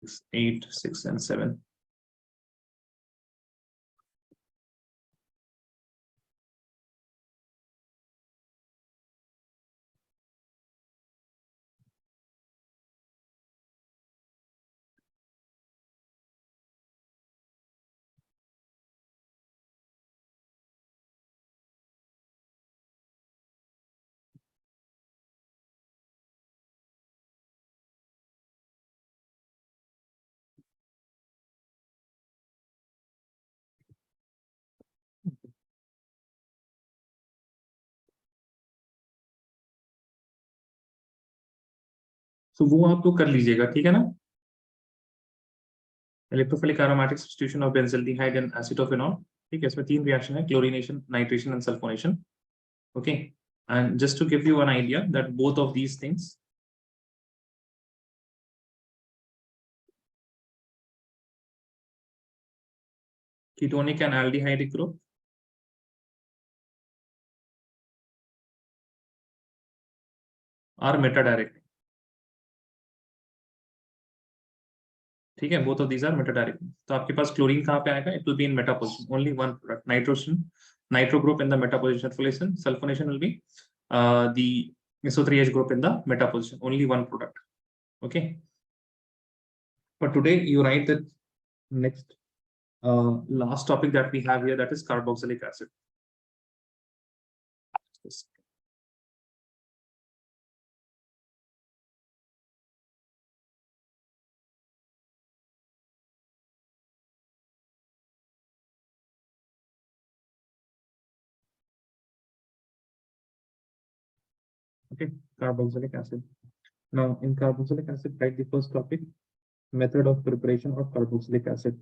8, 6, and 7. तो वो आप तो कर लीजिएगा, ठीक है ना। Electrophilic aromatic substitution of benzaldehyde and acetophenol, ठीक है। इसमें 3 रिएक्शन है, chlorination, nitration and sulphonation, okay. And just to give you an idea that both of these things ketonic and aldehydic group are metadirecting, ठीक है। Both of these are metadirect. तो आपके पास chlorine कहाँ पे आएगा? It will be in meta position, only one product, nitrogen, nitro group in the meta position formation, sulphonation will be the SO3H group in the meta position, only one product, okay. But today you write the next last topic that we have here, that is carboxylic acid. Okay, carboxylic acid. Now in carboxylic acid, write the first topic, method of preparation of carboxylic acid.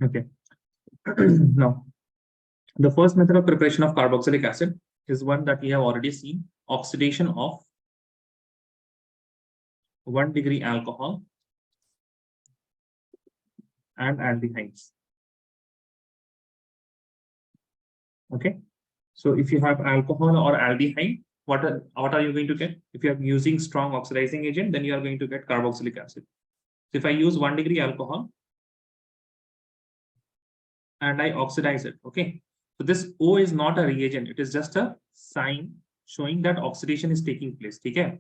Okay. Now the first method of preparation of carboxylic acid is one that we have already seen, oxidation of 1 degree alcohol and aldehydes. Okay, so if you have alcohol or aldehyde, what are you going to get? If you are using strong oxidizing agent, then you are going to get carboxylic acid. So if I use 1 degree alcohol and I oxidize it, okay, so this O is not a reagent, it is just a sign showing that oxidation is taking place. Okay,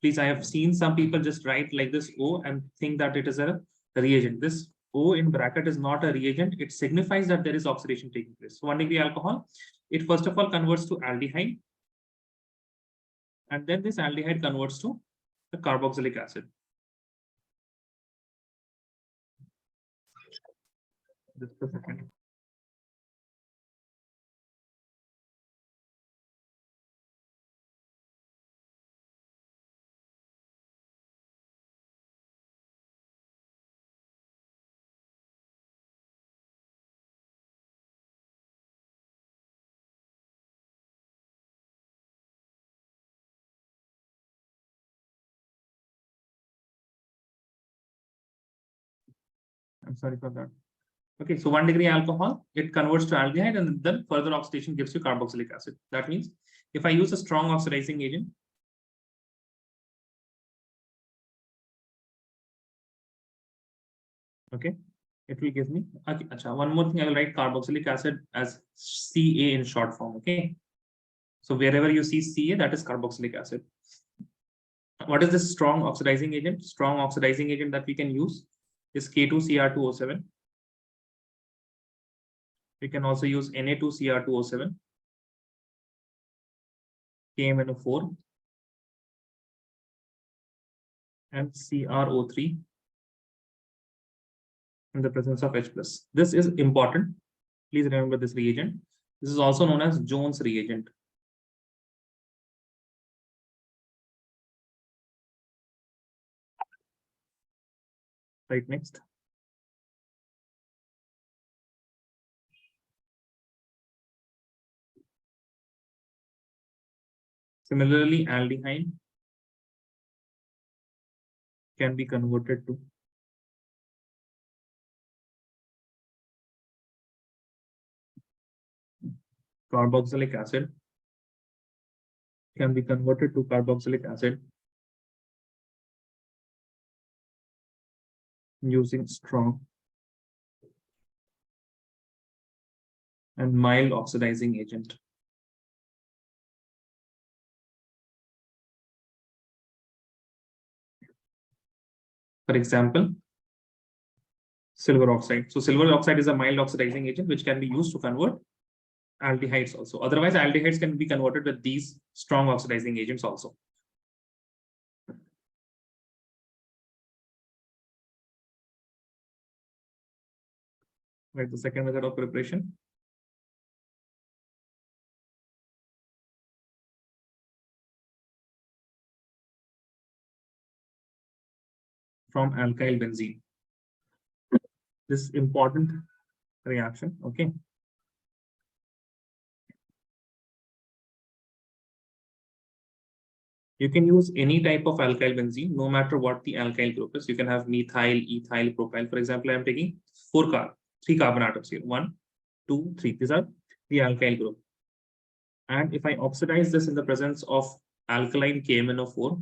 please, I have seen some people just write like this O and think that it is a reagent. This O in bracket is not a reagent, it signifies that there is oxidation taking place. So 1 degree alcohol, it first of all converts to aldehyde, and then this aldehyde converts to the carboxylic acid. Just a second. I'm sorry for that. Okay, so 1 degree alcohol, it converts to aldehyde, and then further oxidation gives you carboxylic acid. That means if I use a strong oxidizing agent, okay, it will give me, okay, one more thing, I will write carboxylic acid as Ca in short form, okay. So wherever you see Ca, that is carboxylic acid. What is this strong oxidizing agent? Strong oxidizing agent that we can use is K2Cr2O7. We can also use Na2Cr2O7, KMNO4, and CrO3 in the presence of H+. This is important. Please remember this reagent. This is also known as Jones reagent. Right, next. Similarly, aldehyde can be converted to carboxylic acid, using strong and mild oxidizing agent. For example, silver oxide. So silver oxide is a mild oxidizing agent which can be used to convert aldehydes also. Otherwise, aldehydes can be converted with these strong oxidizing agents also. Right, the second method of preparation. From alkyl benzene. This important reaction, okay. You can use any type of alkyl benzene, no matter what the alkyl group is. You can have methyl, ethyl, propyl. For example, I am taking three carbon atoms here. 1, 2, 3. These are the alkyl group. And if I oxidize this in the presence of alkaline KMnO4,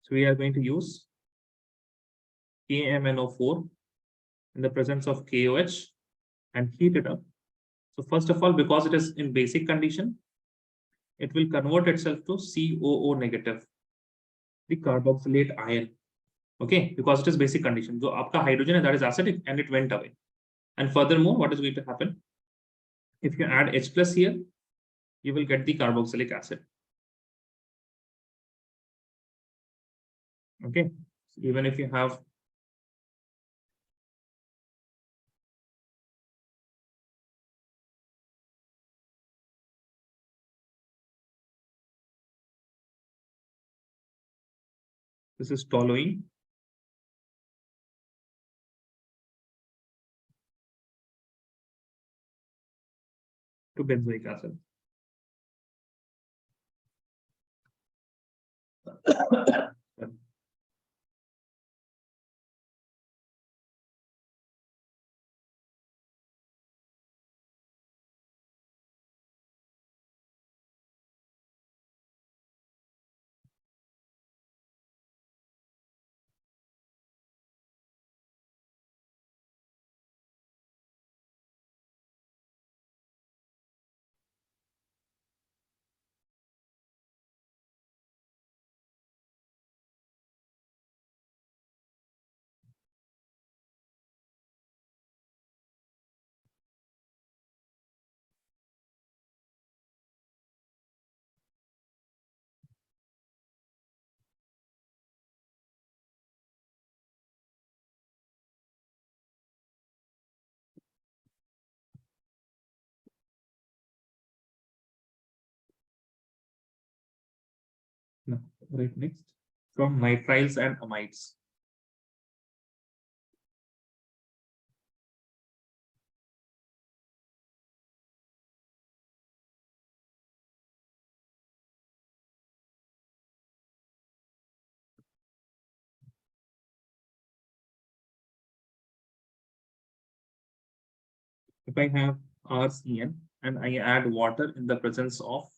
so we are going to use KMnO4 in the presence of KOH and heat it up. So first of all, because it is in basic condition, it will convert itself to COO negative, the carboxylate ion. Okay, because it is basic condition. So aapka hydrogen that is acidic and it went away. And furthermore, what is going to happen? If you add H plus here, you will get the carboxylic acid. Okay, so even if you have this is toluene to benzoic acid. No, right, next. From nitriles and amides. If I have RCN and I add water in the presence of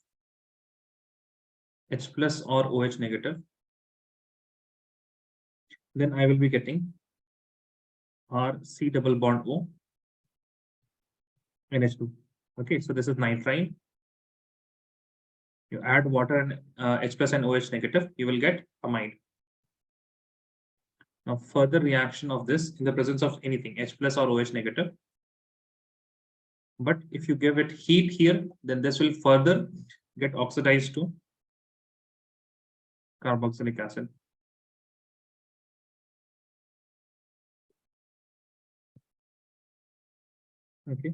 H plus or OH negative, then I will be getting RC double bond O NH2. Okay, so this is nitrile. You add water and H plus and OH negative, you will get amide. Now, further reaction of this in the presence of anything, H plus or OH negative. But if you give it heat here, then this will further get oxidized to carboxylic acid. Okay.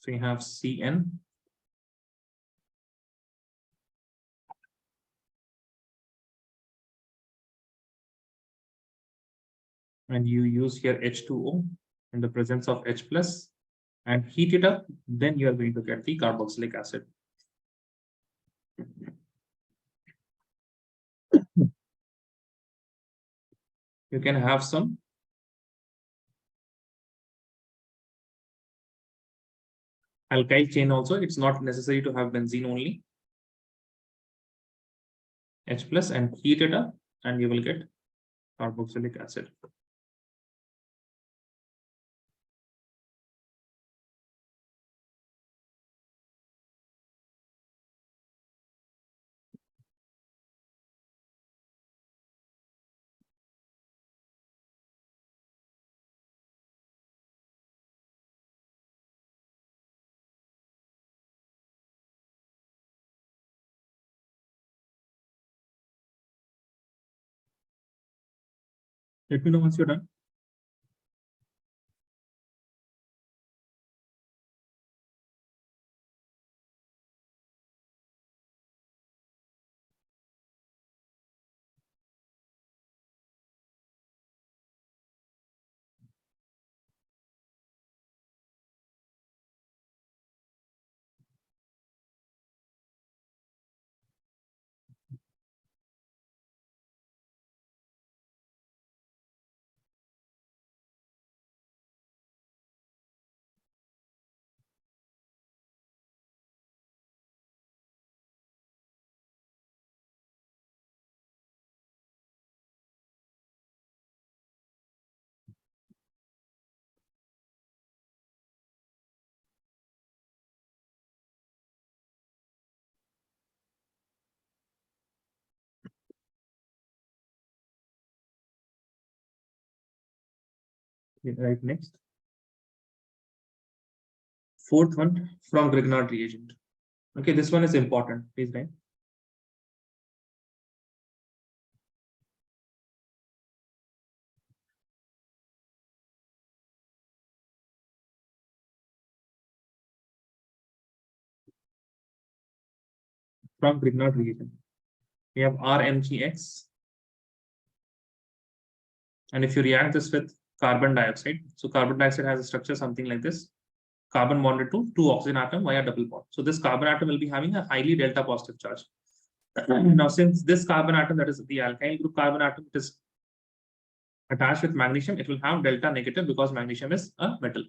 So you have CN. and you use here H2O in the presence of H plus and heat it up, then you are going to get the carboxylic acid. You can have some alkyl chain also. It's not necessary to have benzene only. H plus and heat it up and you will get carboxylic acid. Let me know once you're done. Right, next. Fourth one from Grignard reagent. Okay, this one is important. Please write. From Grignard reagent. We have RMGX. And if you react this with carbon dioxide, so carbon dioxide has a structure something like this. Carbon bonded to two oxygen atom via double bond. So this carbon atom will be having a highly delta positive charge. Now, since this carbon atom, that is the alkyl group carbon atom, it is attached with magnesium, it will have delta negative because magnesium is a metal.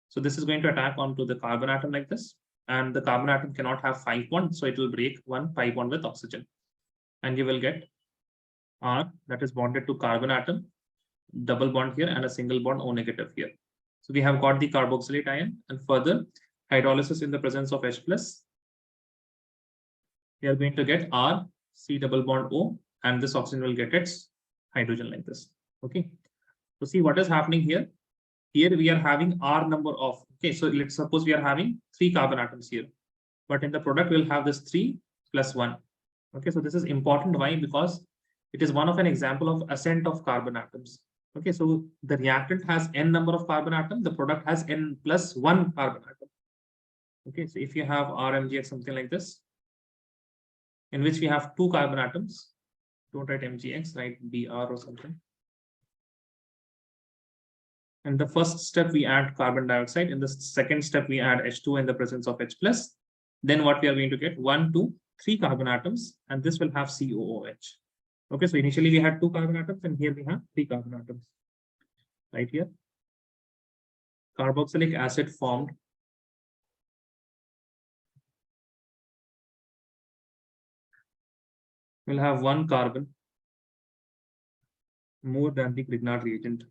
So this is going to attack onto the carbon atom like this. And the carbon atom cannot have 5 bonds, so it will break one pi bond with oxygen. And you will get R that is bonded to carbon atom, double bond here, and a single bond O negative here. So we have got the carboxylate ion, and further hydrolysis in the presence of H plus. We are going to get R, C double bond O, and this oxygen will get its hydrogen like this. Okay. So see what is happening here. Here we are having R number of, okay, so let's suppose we are having 3 carbon atoms here, but in the product we'll have this 3 plus 1. Okay, so this is important. Why? Because it is one of an example of ascent of carbon atoms. Okay, so the reactant has n number of carbon atoms, the product has n plus 1 carbon atom. Okay, so if you have RMGX something like this, in which we have 2 carbon atoms, don't write MGX, write BR or something. In the first step, we add carbon dioxide. In the second step, we add H2 in the presence of H plus. Then what we are going to get 1, 2, 3 carbon atoms, and this will have COOH. Okay, so initially we had 2 carbon atoms, and here we have 3 carbon atoms. Right here. Carboxylic acid formed. Will have 1 carbon more than the Grignard reagent.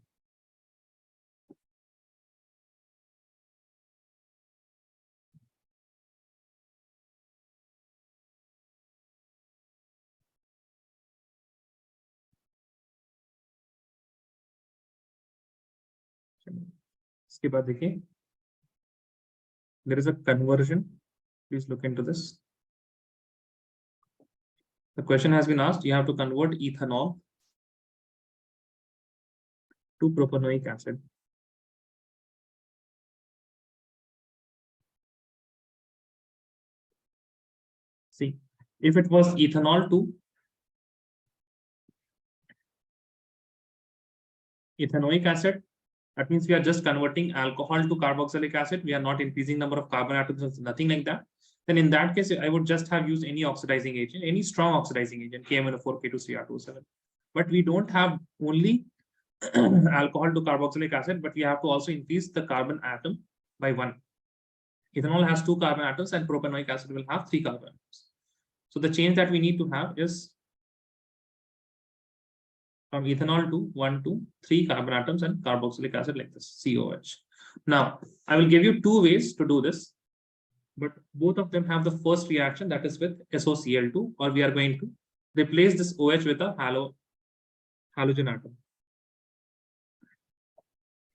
इसके बाद देखिए, there is a conversion. Please look into this. The question has been asked. You have to convert ethanol to propanoic acid. See, if it was ethanol to ethanoic acid. That means we are just converting alcohol to carboxylic acid. We are not increasing number of carbon atoms, nothing like that. Then in that case, I would just have used any oxidizing agent, any strong oxidizing agent, KMnO4, K2CR207. But we don't have only alcohol to carboxylic acid, but we have to also increase the carbon atom by 1. Ethanol has 2 carbon atoms and propanoic acid will have 3 carbon atoms. So the change that we need to have is from ethanol to 1 to 3 carbon atoms and carboxylic acid like this, COH. Now, I will give you 2 ways to do this, but both of them have the first reaction, that is with SOCl2, or we are going to replace this OH with a halogen atom.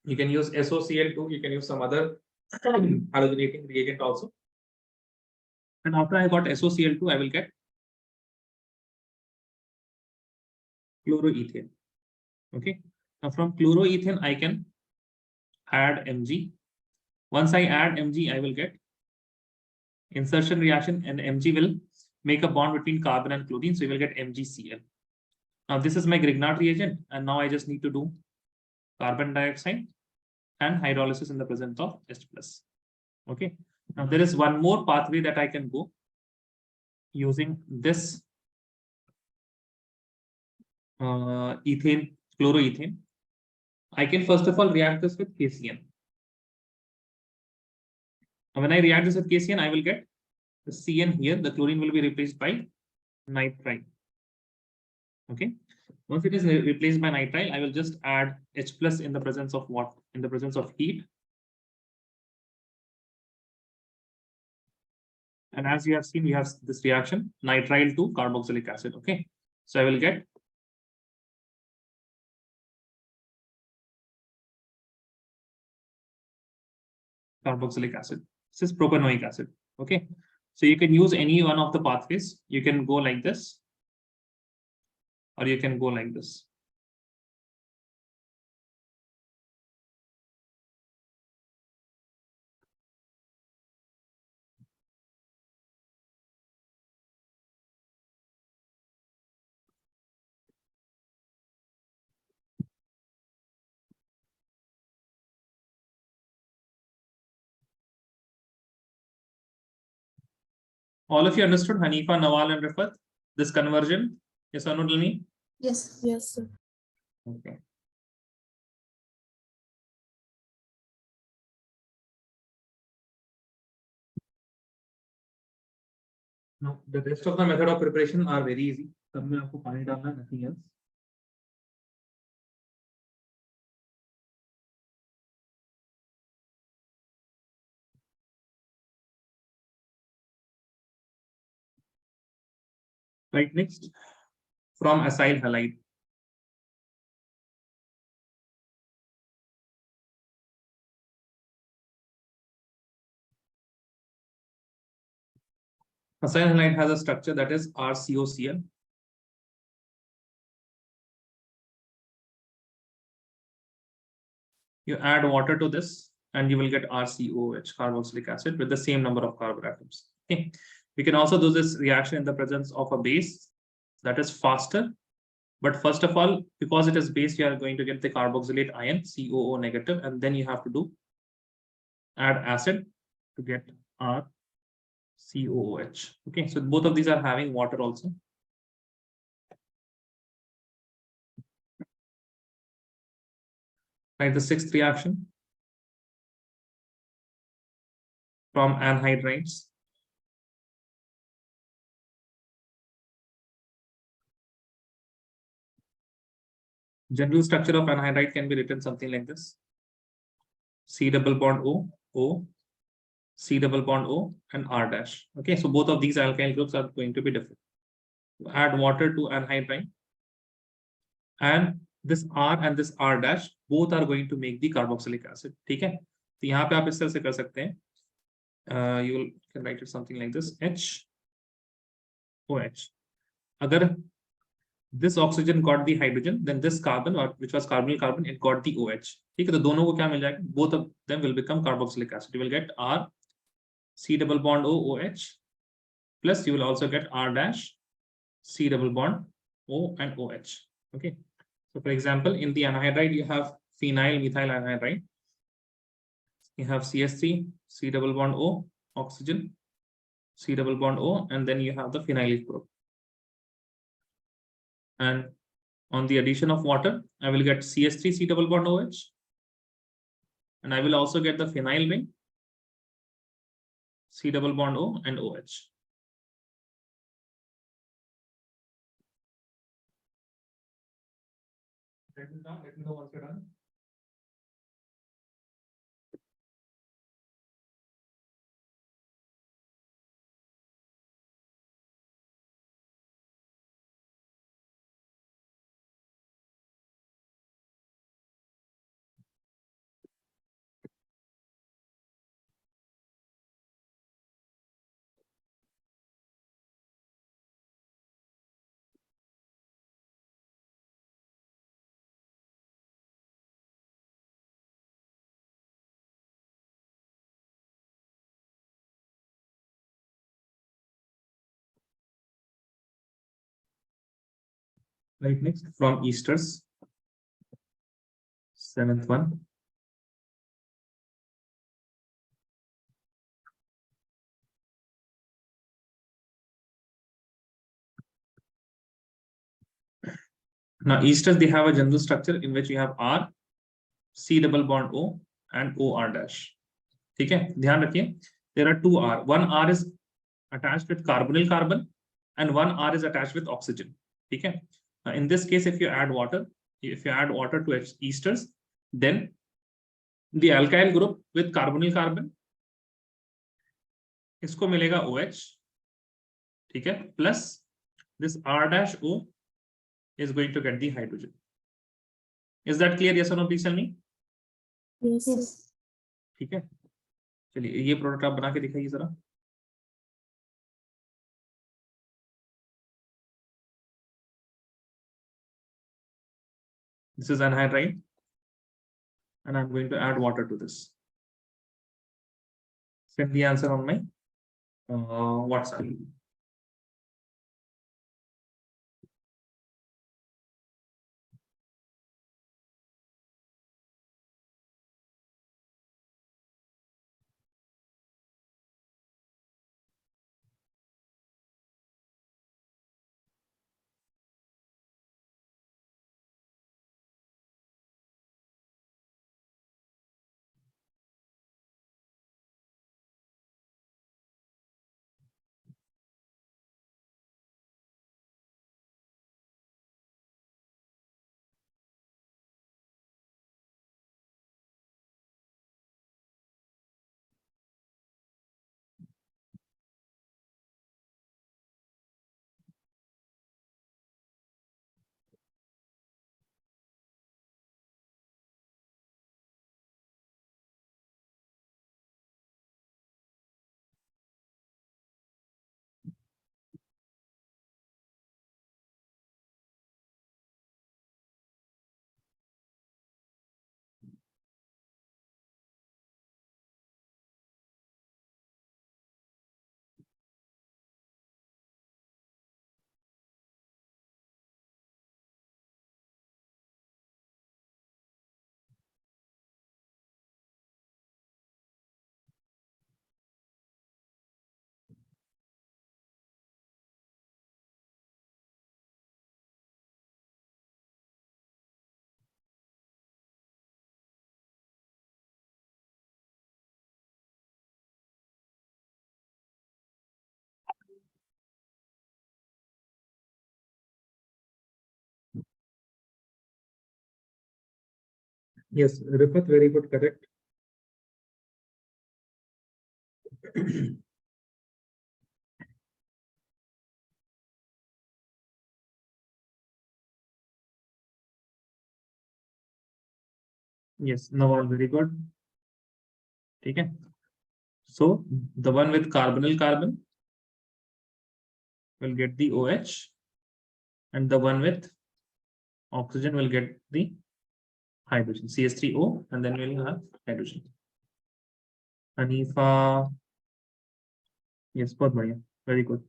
You can use SOCl2, you can use some other halogenating reagent also. And after I got SOCl2, I will get chloroethane. Okay. Now from chloroethane, I can add Mg. Once I add Mg, I will get insertion reaction, and Mg will make a bond between carbon and chlorine. So you will get MgCl. Now this is my Grignard reagent, and now I just need to do carbon dioxide and hydrolysis in the presence of H+. Okay. Now there is one more pathway that I can go using this ethane, chloroethane. I can first of all react this with KCN. Now when I react this with KCN, I will get the CN here. The chlorine will be replaced by nitrile. Okay. Once it is replaced by nitrile, I will just add H+ in the presence of what? In the presence of heat. And as you have seen, we have this reaction, nitrile to carboxylic acid. Okay. So I will get carboxylic acid. This is propanoic acid. Okay. So you can use any one of the pathways. You can go like this, or you can go like this. All of you understood, Hanifa, Nawal, and Rifat, this conversion? Yes or no, Dalmi? Yes. Yes, sir. Okay. Now, the rest of the method of preparation are very easy. सब में आपको पानी डालना है, nothing else. Right, next, from acyl halide. Acyl halide has a structure that is RCOCl. You add water to this, and you will get RCOH, carboxylic acid, with the same number of carbon atoms. Okay. We can also do this reaction in the presence of a base that is faster. But first of all, because it is base, you are going to get the carboxylate ion, COO negative, and then you have to do add acid to get RCOOH. Okay, so both of these are having water also. Right, the sixth reaction from anhydrides. General structure of anhydride can be written something like this: C double bond O, O, C double bond O, and R dash. Okay, so both of these alkyl groups are going to be different. Add water to anhydride, and this R and this R dash both are going to make the carboxylic acid. ठीक है? तो यहाँ पे आप इस तरह से कर सकते हैं. You can write it something like this: H OH. Agar this oxygen got the hydrogen, then this carbon, or which was carbonyl carbon, it got the OH. ठीक है? तो दोनों को क्या मिल जाएगा? Both of them will become carboxylic acid. You will get R, C double bond O, OH, plus you will also get R dash, C double bond O, and OH. Okay. So for example, in the anhydride, you have phenyl methyl anhydride. You have CH3, C double bond O, oxygen, C double bond O, and then you have the phenylic group. And on the addition of water, I will get CH3, C double bond OH, and I will also get the phenyl ring, C double bond O and OH. Let me know once you're done. Right, next from esters, 7th one. Now esters, they have a general structure in which you have R, C double bond O and OR dash. ठीक है, ध्यान रखिए. There are two R. One R is attached with carbonyl carbon and one R is attached with oxygen. ठीक है. In this case, if you add water to esters, then the alkyl group with carbonyl carbon, इसको मिलेगा OH. ठीक है, plus this R dash O is going to get the hydrogen. Is that clear? Yes or no? Please tell me. Yes. ठीक है, चलिए ये product आप बना के दिखाइए जरा. This is anhydride, and I'm going to add water to this. Send the answer on my WhatsApp. Yes, Rifat, very good, correct. Yes, Nawal, very good. Okay. So the one with carbonyl carbon will get the OH, and the one with oxygen will get the hydrogen, CH3O, and then we'll have hydrogen. Hanifa, yes, बहुत बढ़िया, very good.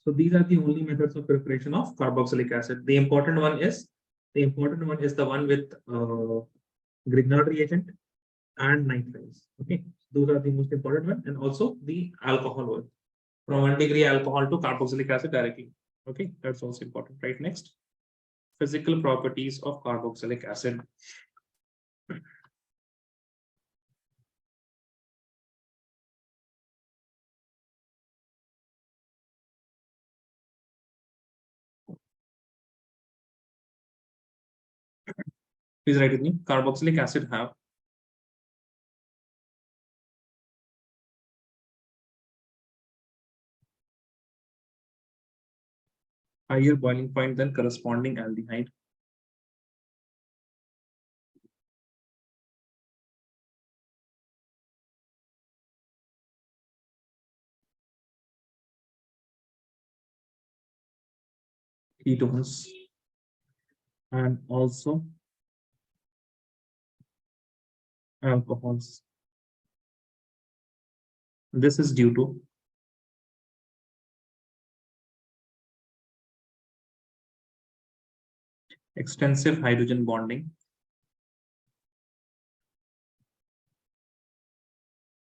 So these are the only methods of preparation of carboxylic acid. The important one is the one with Grignard reagent and nitriles. Okay, those are the most important one, and also the alcohol one, from 1 degree alcohol to carboxylic acid directly. Okay, that's also important. Right, next, physical properties of carboxylic acid. Please write with me. Carboxylic acid have higher boiling point than corresponding aldehyde. Ketones and also alcohols. This is due to extensive hydrogen bonding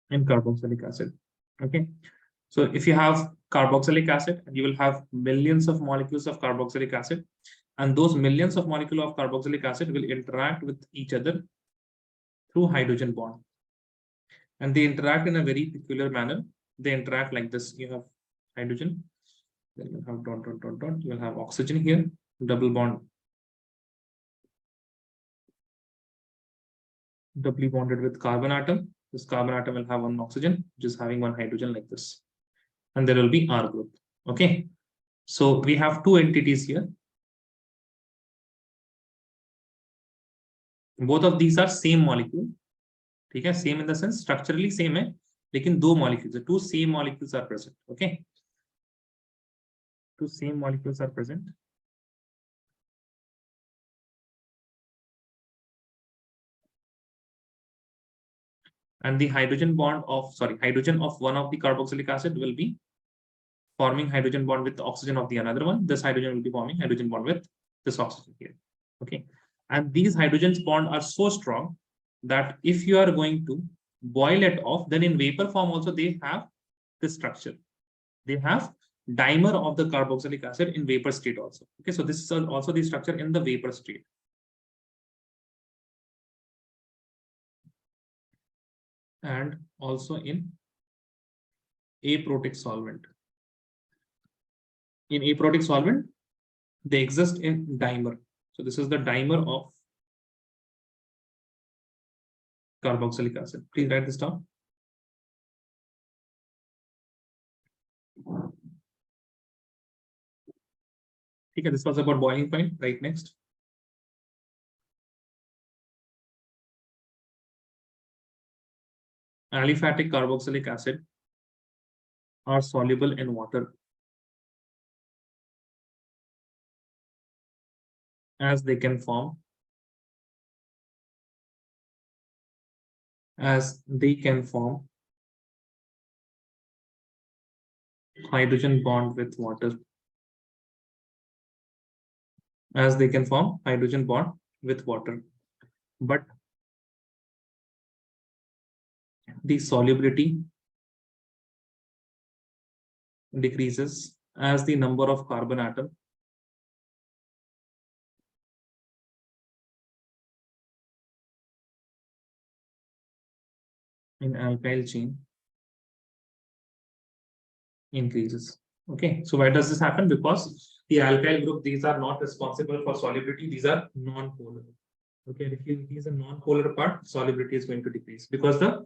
in carboxylic acid. Okay, so if you have carboxylic acid, you will have millions of molecules of carboxylic acid, and those millions of molecules of carboxylic acid will interact with each other through hydrogen bond, and they interact in a very peculiar manner. They interact like this. You have hydrogen, then you have dot dot dot dot, you will have oxygen here, double bond, doubly bonded with carbon atom. This carbon atom will have one oxygen, which is having one hydrogen like this, and there will be R group. Okay, so we have two entities here. Both of these are same molecule. ठीक है, same in the sense structurally same है, लेकिन दो molecules, two same molecules are present. Okay, two same molecules are present. And the hydrogen of one of the carboxylic acid will be forming hydrogen bond with the oxygen of the another one. This hydrogen will be forming hydrogen bond with this oxygen here. Okay, and these hydrogens bond are so strong that if you are going to boil it off, then in vapor form also they have this structure. They have dimer of the carboxylic acid in vapor state also. Okay, so this is also the structure in the vapor state. And also in aprotic solvent. In aprotic solvent, they exist in dimer. So this is the dimer of carboxylic acid. Please write this down. Okay, this was about boiling point. Right, next. Aliphatic carboxylic acid are soluble in water as they can form hydrogen bond with water. As they can form hydrogen bond with water, but the solubility decreases as the number of carbon atom in alkyl chain increases. Okay, so why does this happen? Because the alkyl group, these are not responsible for solubility, these are non-polar. Okay, if you increase a non-polar part, solubility is going to decrease, because the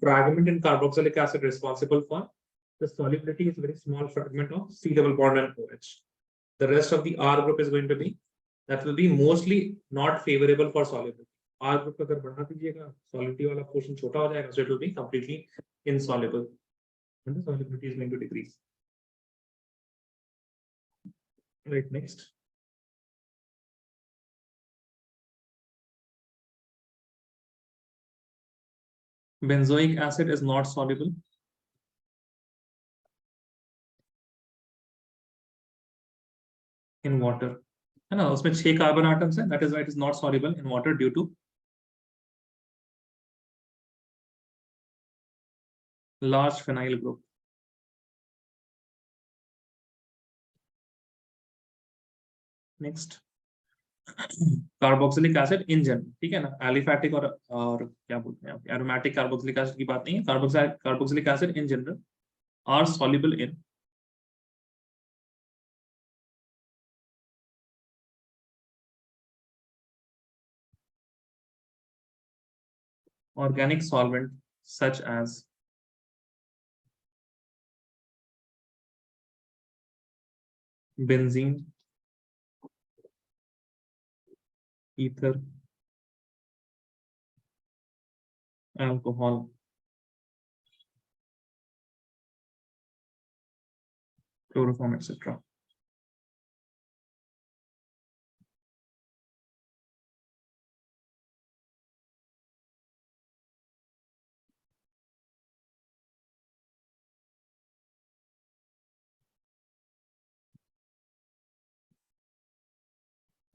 fragment in carboxylic acid responsible for the solubility is a very small fragment of C double bond and OH. The rest of the R group is going to be, that will be mostly not favorable for solubility. R group अगर बढ़ा दीजिएगा, solubility वाला portion छोटा हो जाएगा, so it will be completely insoluble, and the solubility is going to decrease. Right, next. Benzoic acid is not soluble in water, है ना, उसमें 6 कार्बन एटम्स है, that is why it is not soluble in water due to large phenyl group. Next, carboxylic acid in general, ठीक है ना, aliphatic और क्या बोलते हैं एरोमेटिक कार्बोक्सिलिक एसिड की बात नहीं है, carboxylic acid in general R soluble in organic solvent such as benzene, ether, alcohol, chloroform, etc.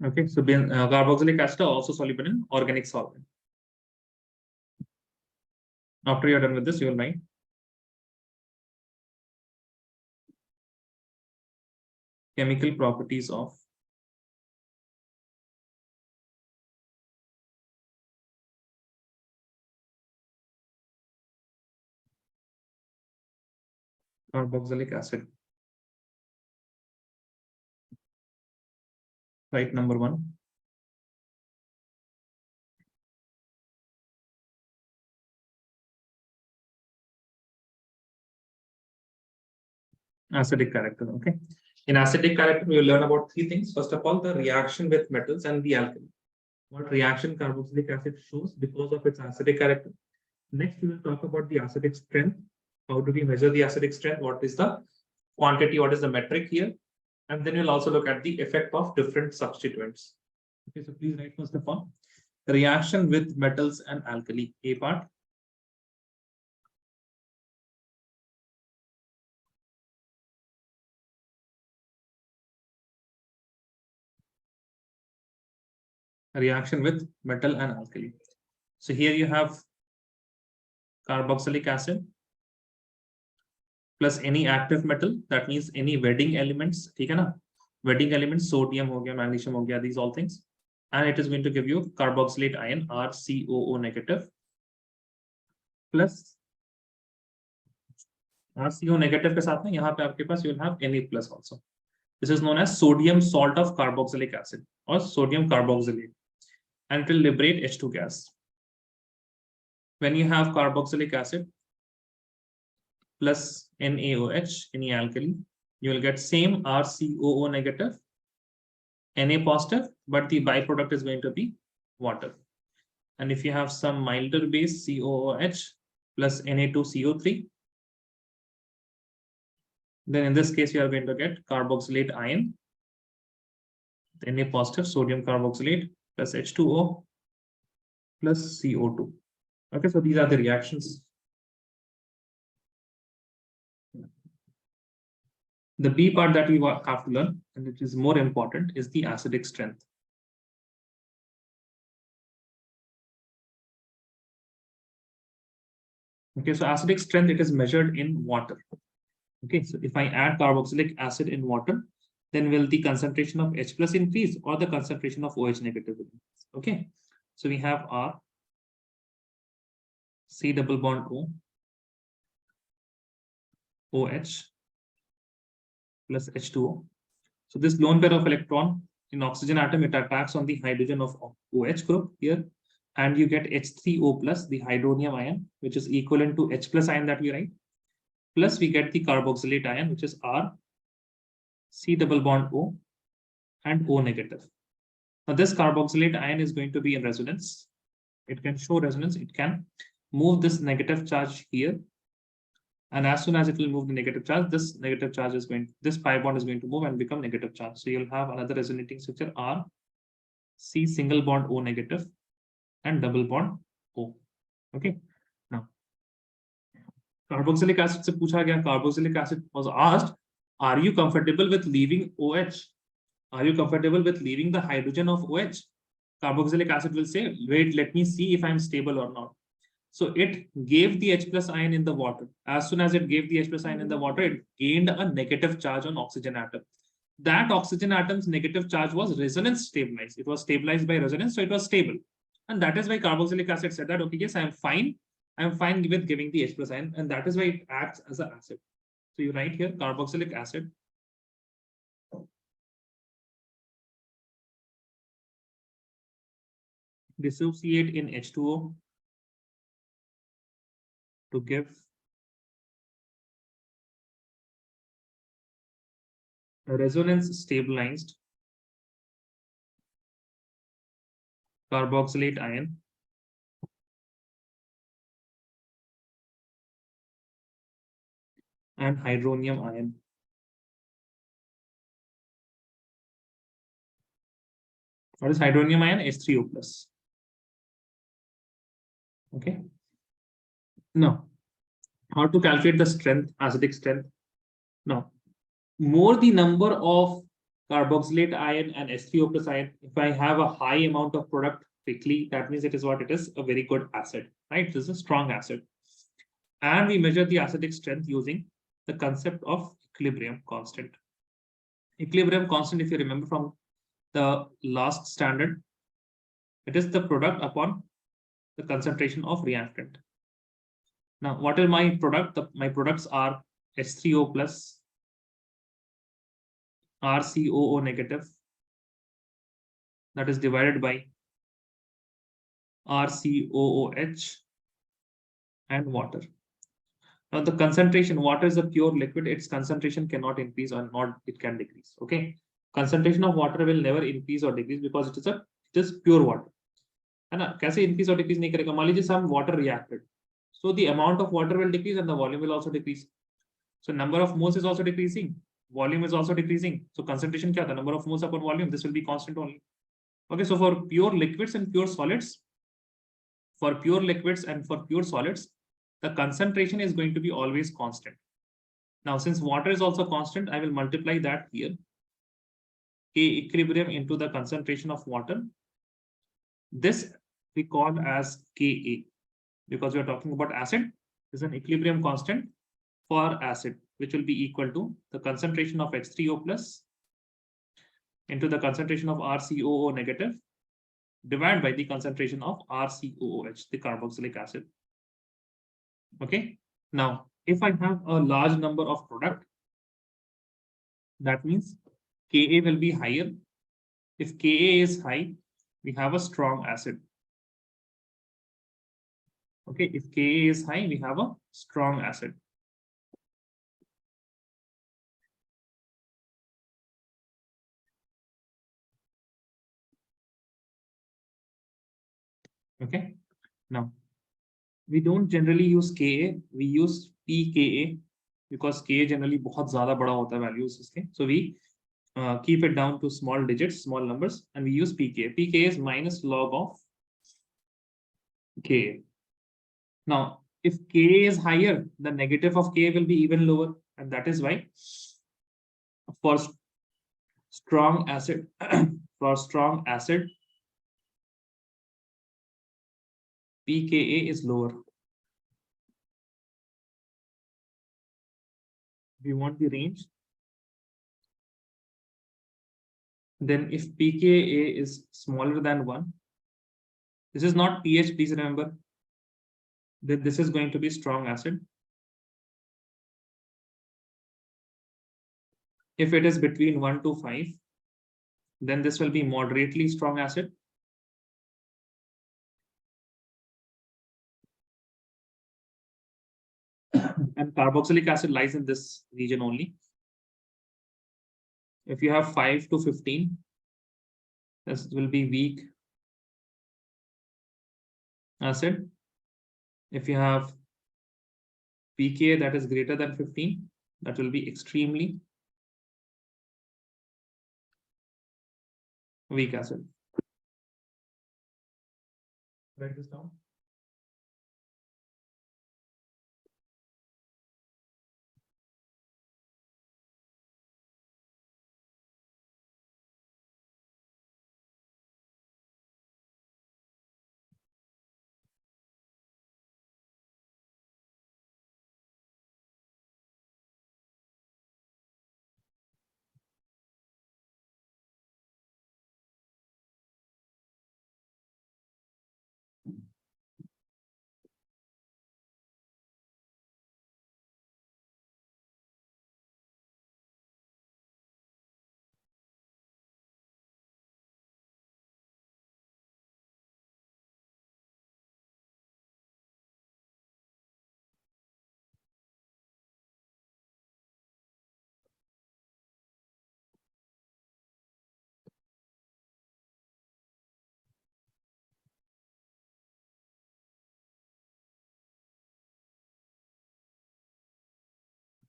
Okay, so carboxylic acid are also soluble in organic solvent. After you're done with this, you will write chemical properties of carboxylic acid. Write number 1. Acidic character. Okay. In acidic character, we will learn about 3 things. First of all, the reaction with metals and the alkali. What reaction carboxylic acid shows because of its acidic character. Next, we will talk about the acidic strength. How do we measure the acidic strength? What is the quantity? What is the metric here? And then we'll also look at the effect of different substituents. Okay, so please write first of all, reaction with metals and alkali. A part. Reaction with metal and alkali. So here you have carboxylic acid plus any active metal, that means any wedding elements, ठीक है ना, wedding elements, sodium हो गया, magnesium हो गया, these all things, and it is going to give you carboxylate ion RCOO negative plus RCO negative के साथ में यहाँ पे आपके पास you will have Na plus also. This is known as sodium salt of carboxylic acid or sodium carboxylate, and it will liberate H2 gas. When you have carboxylic acid plus NaOH, any alkali, you will get same RCOO negative, Na positive, but the byproduct is going to be water. And if you have some milder base COOH plus Na2CO3, then in this case you are going to get carboxylate ion, Na positive sodium carboxylate plus H2O plus CO2. Okay, so these are the reactions. The B part that we have to learn, and it is more important, is the acidic strength. Okay, so acidic strength, it is measured in water. Okay, so if I add carboxylic acid in water, then will the concentration of H plus increase or the concentration of OH negative increase? Okay, so we have our C double bond O, OH plus H2O. So this lone pair of electron in oxygen atom, it attacks on the hydrogen of OH group here, and you get H3O plus, the hydronium ion, which is equivalent to H plus ion that we write. Plus we get the carboxylate ion, which is R, C double bond O, and O negative. Now this carboxylate ion is going to be in resonance. It can show resonance. It can move this negative charge here. And as soon as it will move the negative charge, this negative charge is going, this pi bond is going to move and become negative charge. So you'll have another resonating structure R, C single bond O negative, and double bond O. Okay. Now, carboxylic acid se pucha gaya, carboxylic acid was asked, are you comfortable with leaving OH? Are you comfortable with leaving the hydrogen of OH? Carboxylic acid will say, wait, let me see if I'm stable or not. So it gave the H plus ion in the water. As soon as it gave the H plus ion in the water, it gained a negative charge on oxygen atom. That oxygen atom's negative charge was resonance stabilized. It was stabilized by resonance, so it was stable. And that is why carboxylic acid said that, okay, yes, I'm fine. I'm fine with giving the H plus ion. And that is why it acts as an acid. So you write here carboxylic acid dissociate in H2O to give a resonance stabilized carboxylate ion and hydronium ion. What is hydronium ion? H3O plus. Okay. Now, how to calculate the strength, acidic strength? Now, more the number of carboxylate ion and H3O plus ion, if I have a high amount of product quickly, that means it is what it is, a very good acid, right? This is a strong acid. And we measure the acidic strength using the concept of equilibrium constant. Equilibrium constant, if you remember from the last standard, it is the product upon the concentration of reactant. Now, what is my product? My products are H3O plus, RCOO negative, that is divided by RCOOH and water. Now, the concentration, water is a pure liquid, its concentration cannot increase or not, it can decrease. Okay. Concentration of water will never increase or decrease because it is pure water. है ना, कैसे increase or decrease नहीं करेगा? मान लीजिए some water reacted, so the amount of water will decrease and the volume will also decrease. So number of moles is also decreasing, volume is also decreasing. So concentration क्या था? Number of moles upon volume, this will be constant only. Okay, so for pure liquids and pure solids, the concentration is going to be always constant. Now, since water is also constant, I will multiply that here. K equilibrium into the concentration of water. This we call as Ka, because we are talking about acid. This is an equilibrium constant for acid, which will be equal to the concentration of H3O plus into the concentration of RCOO negative divided by the concentration of RCOOH, the carboxylic acid. Okay. Now, if I have a large number of product, that means Ka will be higher. If Ka is high, we have a strong acid. Okay, if Ka is high, we have a strong acid. Okay, now we don't generally use Ka, we use pKa because Ka generally बहुत ज़्यादा बड़ा होता है values इसके. So we keep it down to small digits, small numbers, and we use pKa. pKa is minus log of Ka. Now, if Ka is higher, the negative of Ka will be even lower, and that is why for strong acid, pKa is lower. We want the range. Then if pKa is smaller than 1, this is not pH, please remember that this is going to be strong acid. If it is between 1 to 5, then this will be moderately strong acid. And carboxylic acid lies in this region only. If you have 5 to 15, this will be weak acid. If you have pKa that is greater than 15, that will be extremely weak acid. Write this down.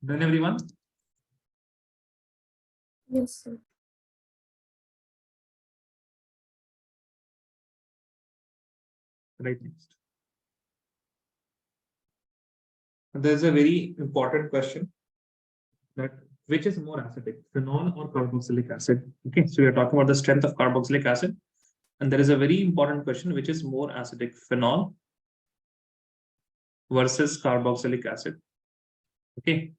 Done, everyone? Yes, sir. Right, next. There's a very important question that which is more acidic, phenol or carboxylic acid? Okay, so we are talking about the strength of carboxylic acid, and there is a very important question which is more acidic, phenol versus carboxylic acid. Okay,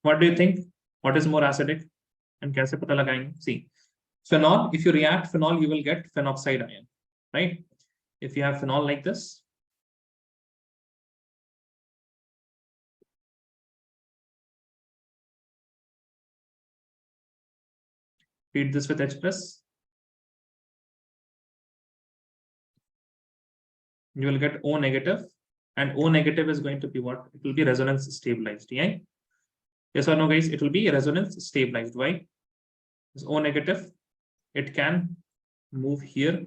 what do you think? What is more acidic? And कैसे पता लगाएंगे? See, phenol, if you react phenol, you will get phenoxide ion, right? If you have phenol like this, treat this with H plus, you will get O negative, and O negative is going to be what? It will be resonance stabilized, yeah? Yes or no, guys? It will be resonance stabilized. Why? It's O negative, it can move here,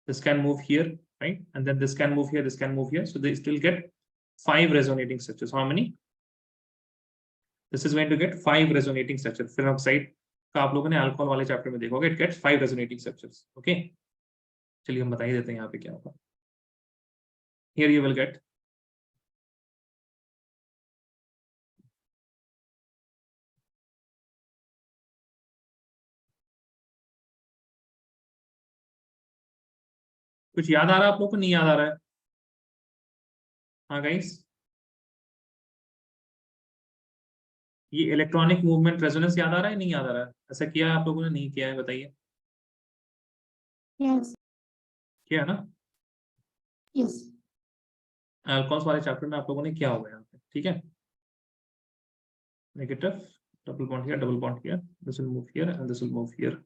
this can move here, right? And then this can move here, this can move here. So they still get 5 resonating structures. How many? This is going to get 5 resonating structures. Phenoxide का आप लोगों ने alcohol वाले chapter में देखोगे, it gets 5 resonating structures. Okay, चलिए हम बता ही देते हैं यहाँ पे क्या होगा. Here you will get कुछ याद आ रहा है आप लोगों को? नहीं याद आ रहा है? हाँ गाइस, ये इलेक्ट्रॉनिक मूवमेंट रेजोनेंस याद आ रहा है? नहीं याद आ रहा है? ऐसा किया है आप लोगों ने? नहीं किया है? बताइए. Yes. किया है ना? Yes. अल्कोहल्स वाले चैप्टर में आप लोगों ने किया होगा यहाँ पे. ठीक है, negative, double bond here, double bond here, this will move here and this will move here,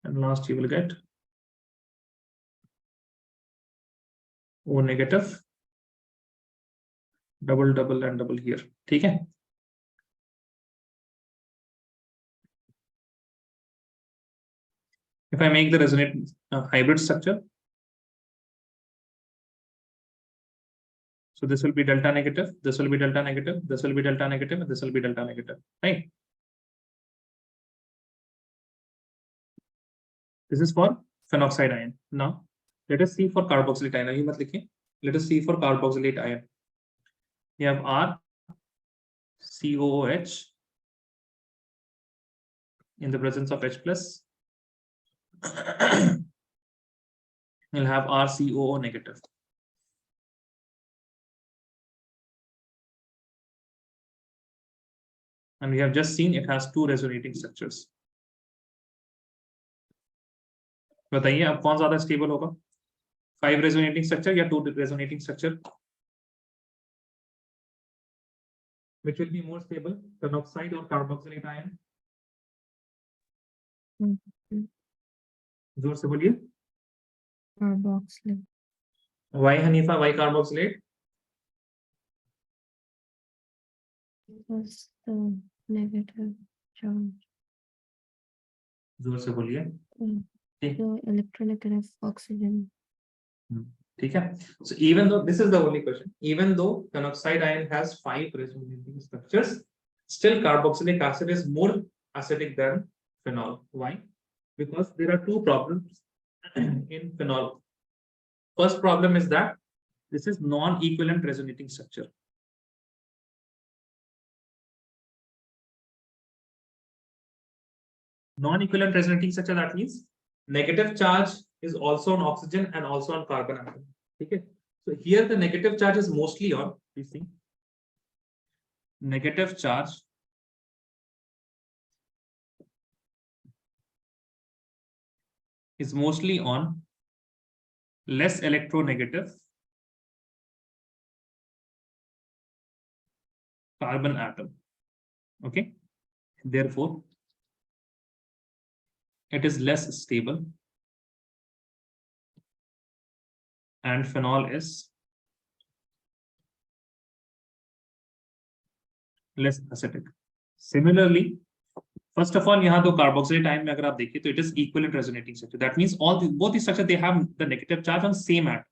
and last you will get O negative, double double and double here. ठीक है, if I make the resonant hybrid structure, so this will be delta negative, this will be delta negative, this will be delta negative, and this will be delta negative, right? This is for phenoxide ion. Now let us see for carboxylate ion. अभी मत लिखिए. Let us see for carboxylate ion. You have R COOH in the presence of H plus. You'll have RCOO negative. And we have just seen it has 2 resonating structures. बताइए अब कौन ज्यादा stable होगा? 5 resonating structure या 2 resonating structure? Which will be more stable, phenoxide or carboxylate ion? जोर से बोलिए. Carboxylic. Why Hanifa? Why carboxylate? Because the negative charge. जोर से बोलिए. The electronegative oxygen. ठीक है. So even though this is the only question, even though phenoxide ion has 5 resonating structures, still carboxylic acid is more acidic than phenol. Why? Because there are 2 problems in phenol. First problem is that this is non-equivalent resonating structure. Non-equivalent resonating structure, that means negative charge is also on oxygen and also on carbon atom. Okay, so here the negative charge is mostly on, you see, negative charge is mostly on less electronegative carbon atom. Okay, therefore it is less stable and phenol is less acidic. Similarly, first of all, यहाँ तो carboxylate ion में अगर आप देखिए तो it is equivalent resonating structure. That means both the structure they have the negative charge on same atom.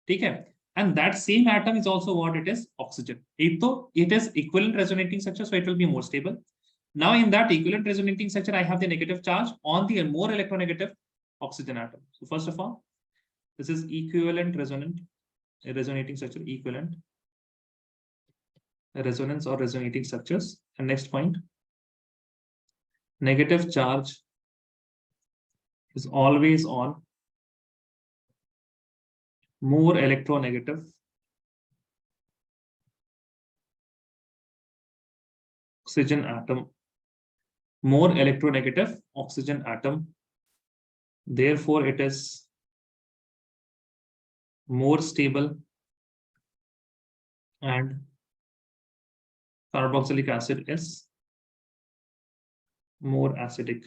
ठीक है. and that same atom is also what it is, oxygen. It is equivalent resonating structure, so it will be more stable. Now in that equivalent resonating structure, I have the negative charge on the more electronegative oxygen atom. So first of all, this is equivalent resonating structure, equivalent resonance or resonating structures. And next point, negative charge is always on more electronegative oxygen atom, more electronegative oxygen atom. Therefore, it is more stable and carboxylic acid is more acidic.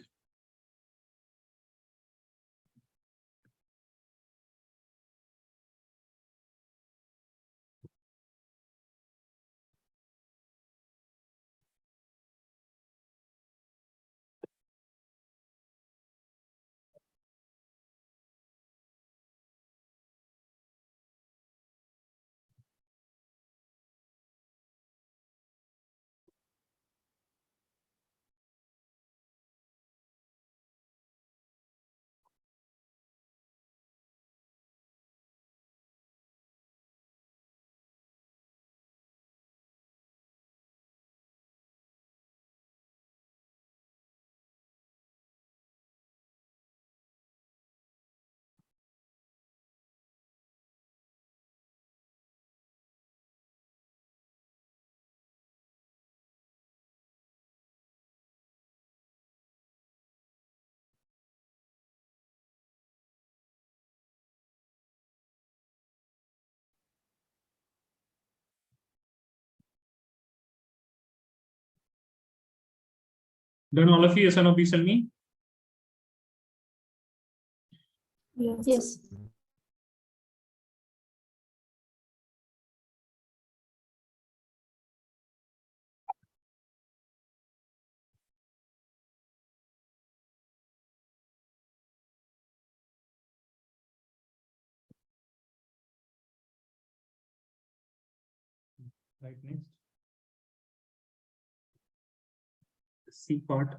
Done all of you, yes or no, please tell me. Yes. Right, next. C part,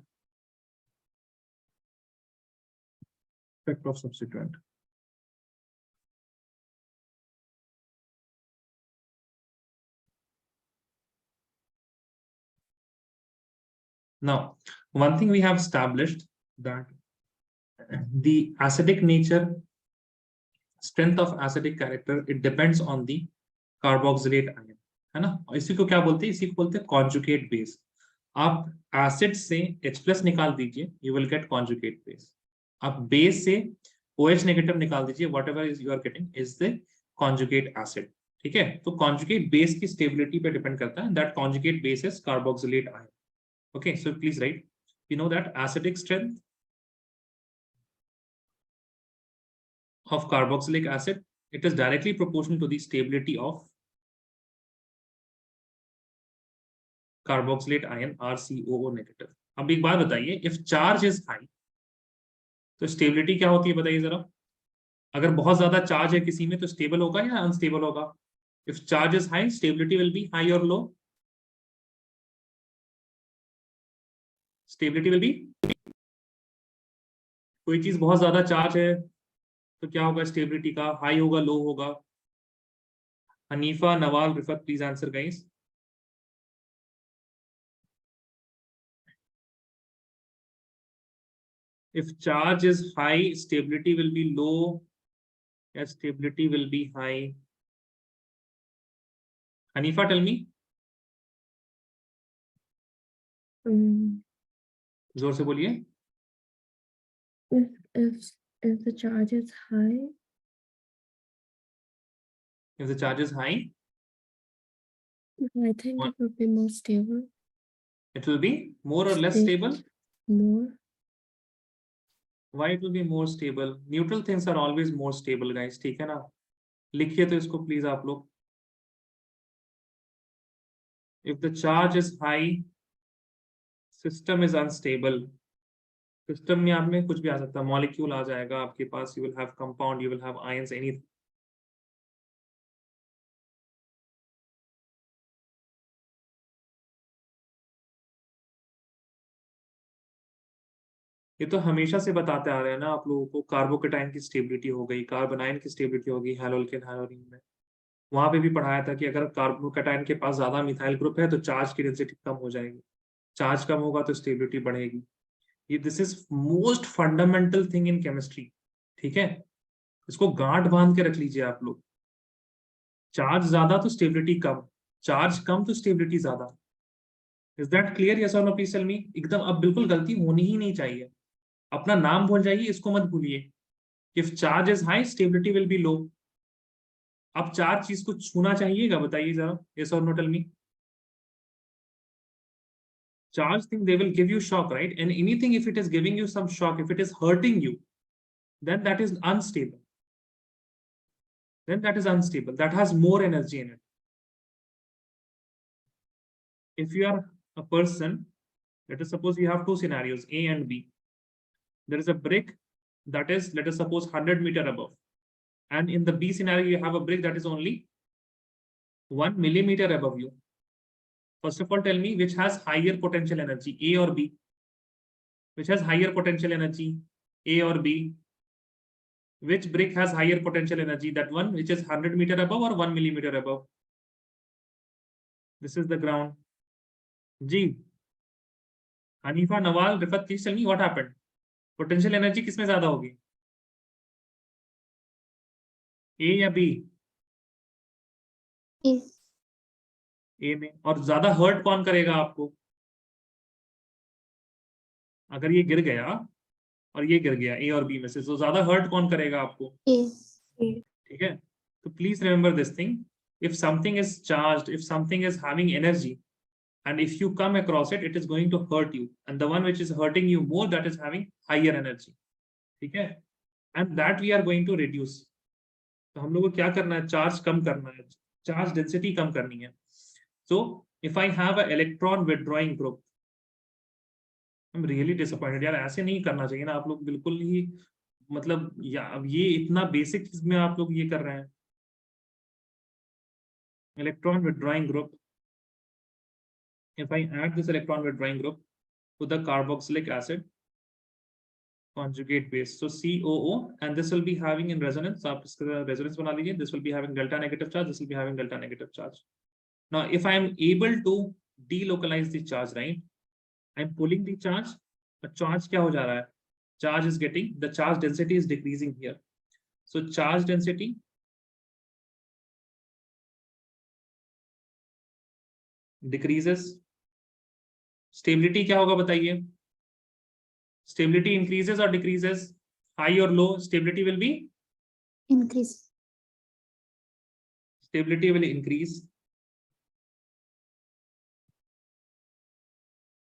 effect of substituent. Now, one thing we have established that the acidic nature, strength of acidic character, it depends on the carboxylate ion, है ना? इसी को क्या बोलते हैं? इसी को बोलते हैं conjugate base. आप एसिड से H+ निकाल दीजिए, you will get conjugate base. आप बेस से OH नेगेटिव निकाल दीजिए, whatever is you are getting is the conjugate acid. ठीक है? तो conjugate base की stability पे depend करता है. That conjugate base is carboxylate ion. Okay, so please write. You know that acidic strength of carboxylic acid, it is directly proportional to the stability of carboxylate ion RCOO negative. अब एक बात बताइए, if charge is high, तो stability क्या होती है बताइए जरा? अगर बहुत ज्यादा चार्ज है किसी में तो स्टेबल होगा या अनस्टेबल होगा? If charge is high, stability will be high or low? Stability will be, कोई चीज बहुत ज्यादा चार्ज है तो क्या होगा स्टेबिलिटी का? हाई होगा, लो होगा? Hanifa, Nawal, Rifat, please answer guys. If charge is high, stability will be low. Yes, stability will be high. Hanifa, tell me. जोर से बोलिए. If the charge is high, If the charge is high, I think it would be more stable. it will be more or less stable. More. Why it will be more stable? Neutral things are always more stable, guys. ठीक है ना? लिखिए तो इसको please आप लोग. If the charge is high, system is unstable. System में आप में कुछ भी आ सकता है, molecule आ जाएगा आपके पास. You will have compound, you will have ions, anything. ये तो हमेशा से बताते आ रहे हैं ना आप लोगों को, कार्बोकेटाइन की स्टेबिलिटी हो गई, कार्बोनाइन की स्टेबिलिटी होगी हैलोल्केन हैलोरीन में। वहां पे भी पढ़ाया था कि अगर कार्बोकेटाइन के पास ज्यादा मिथाइल ग्रुप है तो चार्ज की डेंसिटी कम हो जाएगी, चार्ज कम होगा तो स्टेबिलिटी बढ़ेगी। ये this is most fundamental thing in chemistry, ठीक है। इसको गांठ बांध के रख लीजिए आप लोग। चार्ज ज्यादा तो स्टेबिलिटी कम, चार्ज कम तो स्टेबिलिटी ज्यादा। Is that clear? यस और नो प्लीज टेल मी। एकदम अब बिल्कुल गलती होनी ही नहीं चाहिए। अपना नाम भूल जाइए, इसको मत भूलिए। If charge is high stability will be low. अब चार चीज को छूना चाहिएगा, बताइए जरा, यस और no tell me. Charge thing, they will give you shock, right? And anything, if it is giving you some shock, if it is hurting you, then that is unstable. Then that is unstable. That has more energy in it. If you are a person, let us suppose you have two scenarios, A and B. There is a brick that is, let us suppose, 100 meters above. And in the B scenario, you have a brick that is only 1 millimeter above you. First of all, tell me which has higher potential energy, A or B? Which has higher potential energy, A or B? Which brick has higher potential energy? That one which is 100 meters above or 1 millimeter above? This is the ground. G. Hanifa, Nawal, Rifat, please tell me what happened. Potential energy किसमें ज्यादा होगी? A या B? A में। और ज्यादा hurt कौन करेगा आपको? अगर ये गिर गया और ये गिर गया A और B में से, तो ज्यादा हर्ट कौन करेगा आपको? ठीक है। तो please remember this thing, if something is charged, if something is having energy, and if you come across it, it is going to hurt you, and the one which is hurting you more, that is having higher energy, ठीक है। and that we are going to reduce. तो हम लोग को क्या करना है? Charge कम करना है, चार्ज डेंसिटी कम करनी है। so if I have a electron withdrawing group, I'm really disappointed यार, ऐसे नहीं करना चाहिए ना आप लोग, बिल्कुल ही, मतलब या अब ये इतना बेसिक चीज में आप लोग ये कर रहे हैं। electron withdrawing group, if I add this electron withdrawing group to the carboxylic acid conjugate base, so COO, and this will be having in resonance, आप इसका resonance बना लीजिए, this will be having delta negative charge, this will be having delta negative charge. Now if I am able to delocalize the charge, right, I am pulling the charge, the charge क्या हो जा रहा है? Charge is getting, the charge density is decreasing here. So charge density decreases, stability क्या होगा बताइए? Stability increases or decreases? High or low? Stability will be Increase. Stability will increase.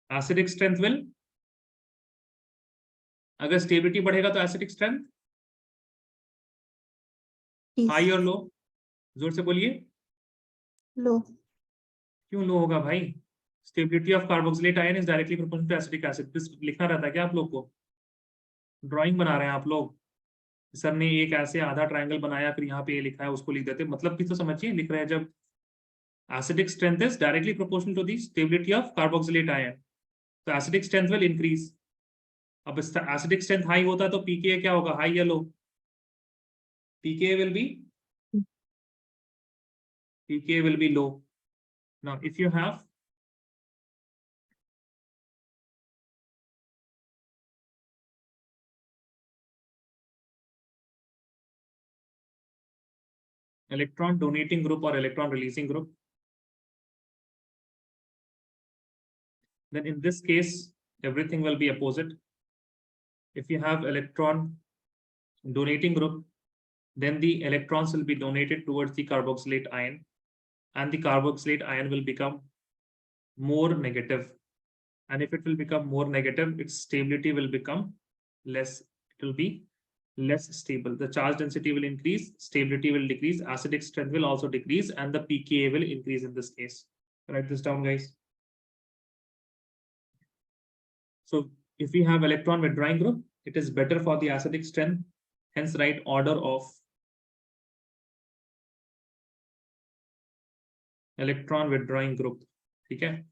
Acidic strength will, अगर stability बढ़ेगा तो acidic strength high और लो? जोर से बोलिए। लो। क्यों लो होगा भाई? Stability of carboxylate ion is directly proportional to acidic acid. लिखना रहता है क्या आप लोग को? ड्राइंग बना रहे हैं आप लोग? सर ने एक ऐसे आधा ट्रायंगल बनाया, फिर यहाँ पे ये लिखा है, उसको लिख देते, मतलब भी तो समझिए, लिख रहे हैं जब acidic strength is directly proportional to the stability of carboxylate ion, तो एसिडिक स्ट्रेंथ विल इंक्रीज। अब एसिडिक स्ट्रेंथ हाई होता है तो पीके क्या होगा? हाई या low? PK will be, pK will be low. Now if you have electron donating group or electron releasing group, then in this case everything will be opposite. If you have electron donating group, then the electrons will be donated towards the carboxylate ion, and the carboxylate ion will become more negative. And if it will become more negative, its stability will become less. It will be less stable. The charge density will increase, stability will decrease, acidic strength will also decrease, and the pKa will increase in this case. Write this down, guys. So if we have electron withdrawing group, it is better for the acidic strength. Hence, write order of electron withdrawing group. Okay.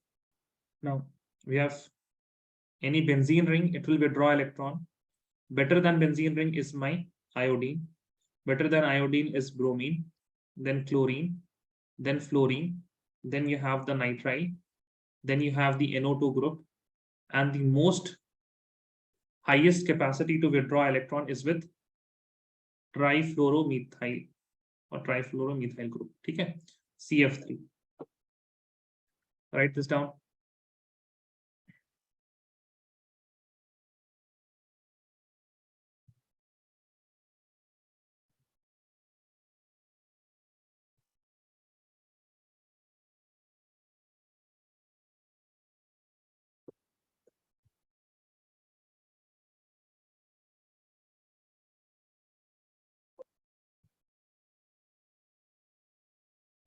Now we have Any benzene ring, it will withdraw electron. Better than benzene ring is my iodine. Better than iodine is bromine, then chlorine, then fluorine, then you have the nitrile, then you have the NO2 group, and the most highest capacity to withdraw electron is with trifluoromethyl or trifluoromethyl group. Okay, CF3. Write this down.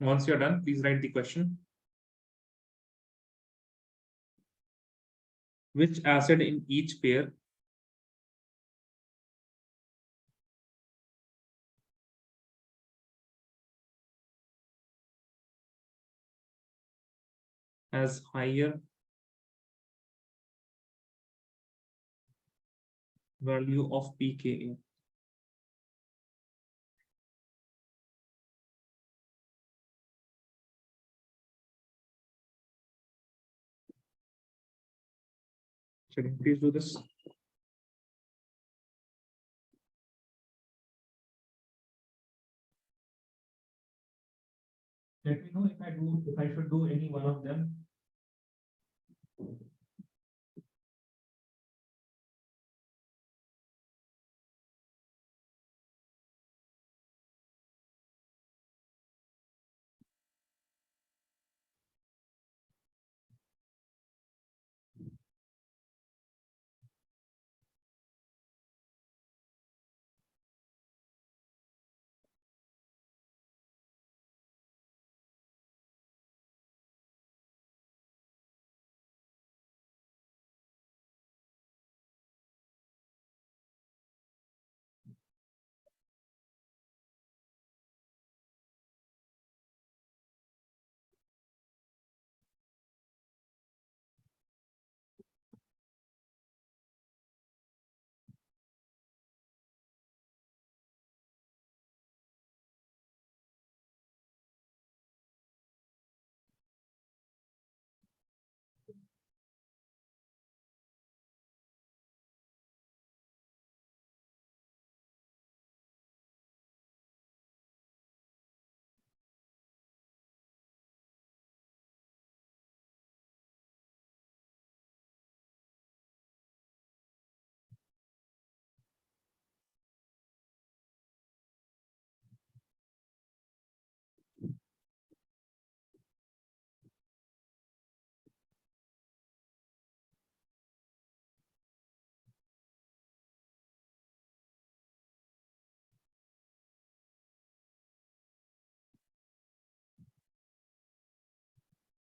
Once you're done, please write the question. Which acid in each pair has higher value of pKa? Should you please do this? Let me know if I should do any one of them.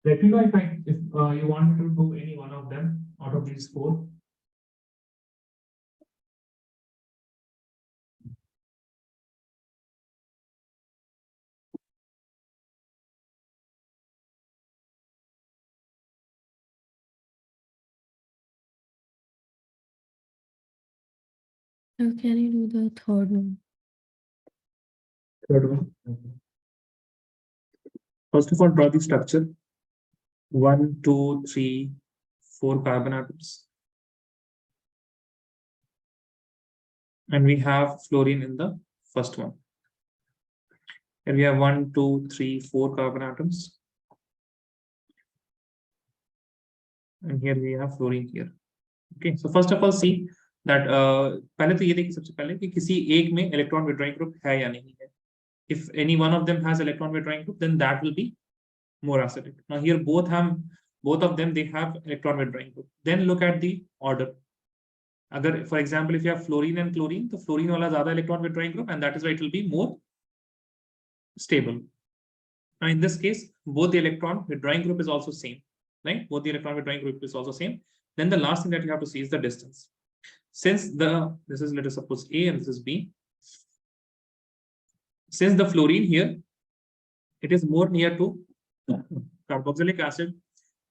Let me know if you want to do any one of them out of these four. How can you do the third one? Third one. First of all, draw the structure. 1, 2, 3, 4 carbon atoms. And we have fluorine in the first one. And we have 1, 2, 3, 4 carbon atoms. And here we have fluorine here. Okay, so first of all, see that पहले तो ये देखिए सबसे पहले कि किसी एक में electron withdrawing group है या नहीं है. If any one of them has electron withdrawing group, then that will be more acidic. Now here both of them they have electron withdrawing group. Then look at the order. Agar, for example, if you have fluorine and chlorine, the fluorine wala zyada electron withdrawing group, and that is why it will be more stable. Now in this case, both the electron withdrawing group is also same, right? Both the electron withdrawing group is also same. Then the last thing that you have to see is the distance. Since this is, let us suppose A and this is B. Since the fluorine here, it is more near to carboxylic acid,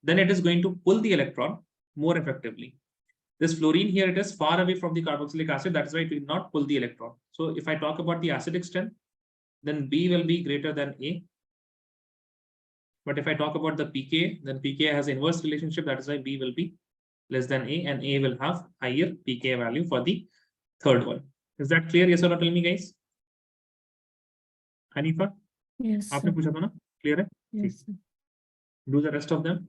then it is going to pull the electron more effectively. This fluorine here, it is far away from the carboxylic acid. That's why it will not pull the electron. So if I talk about the acidic strength, then B will be greater than A. But if I talk about the pK, then pK has inverse relationship. That is why B will be less than A, and A will have higher pK value for the third one. Is that clear? Yes or no? Tell me, guys. Hanifa? Yes, आपने sir. पूछा था ना? Clear है? Yes, sir. Do the rest of them.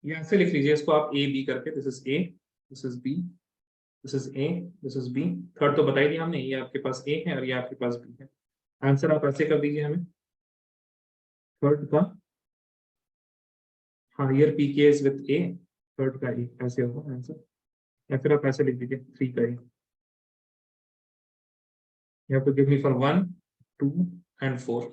ये ऐसे लिख लीजिए इसको आप A B करके. This is A, this is B, this is A, this is B. Third तो बता ही दिया हमने. ये आपके पास A है और ये आपके पास B है. आंसर आप ऐसे कर दीजिए हमें. थर्ड का higher pK is with A. Third का A ऐसे होगा आंसर. या फिर आप ऐसे लिख दीजिए 3 का A. You have to give me for 1, 2 and 4.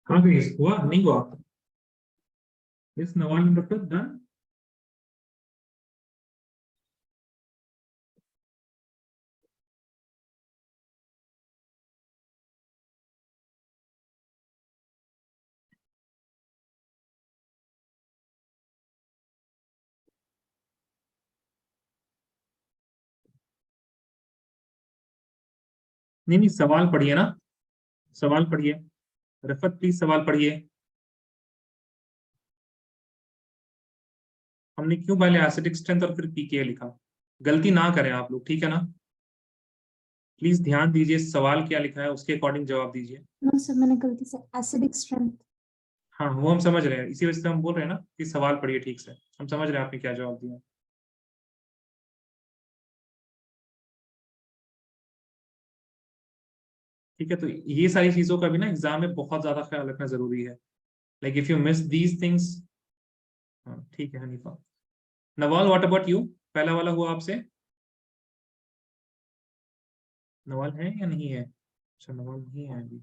हाँ guys, हुआ नहीं हुआ? Yes, Nawal and Dr. done. नहीं सवाल पढ़िए ना. सवाल पढ़िए. रफत प्लीज सवाल पढ़िए. हमने क्यों पहले एसिडिक स्ट्रेंथ और फिर पीके लिखा? गलती ना करें आप लोग, ठीक है ना? प्लीज ध्यान दीजिए सवाल क्या लिखा है उसके अकॉर्डिंग जवाब दीजिए. नो सर, मैंने गलती से एसिडिक स्ट्रेंथ. हाँ वो हम समझ रहे हैं, इसी वजह से हम बोल रहे हैं ना कि सवाल पढ़िए ठीक से. हम समझ रहे हैं आपने क्या जवाब दिया. ठीक है, तो ये सारी चीजों का भी ना एग्जाम में बहुत ज्यादा ख्याल रखना जरूरी है. Like if you miss these things. हाँ ठीक है Hanifa. Nawal what about you? पहला वाला हुआ आपसे? नवाल है या नहीं है? अच्छा नवाल नहीं है अभी.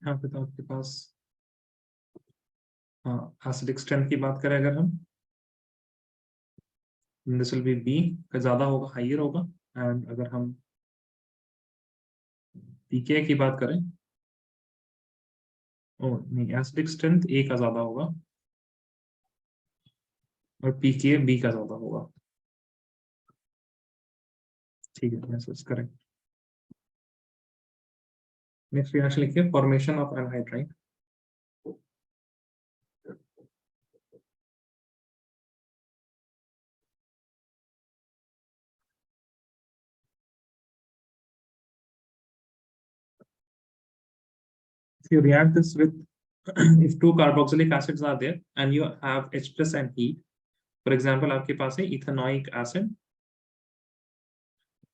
यहाँ पे तो आपके पास एसिडिक स्ट्रेंथ की बात करें अगर हम, दिस विल बी बी का ज्यादा होगा, हाइयर होगा। एंड अगर हम पीके की बात करें, ओ नहीं, एसिडिक स्ट्रेंथ ए का ज्यादा होगा और पीके बी का ज्यादा होगा। ठीक है, यस करेक्ट। नेक्स्ट रिएक्शन लिखिए, formation of anhydride. If you react this with if two carboxylic acids are there and you have H plus and heat, for example आपके पास है ethanoic acid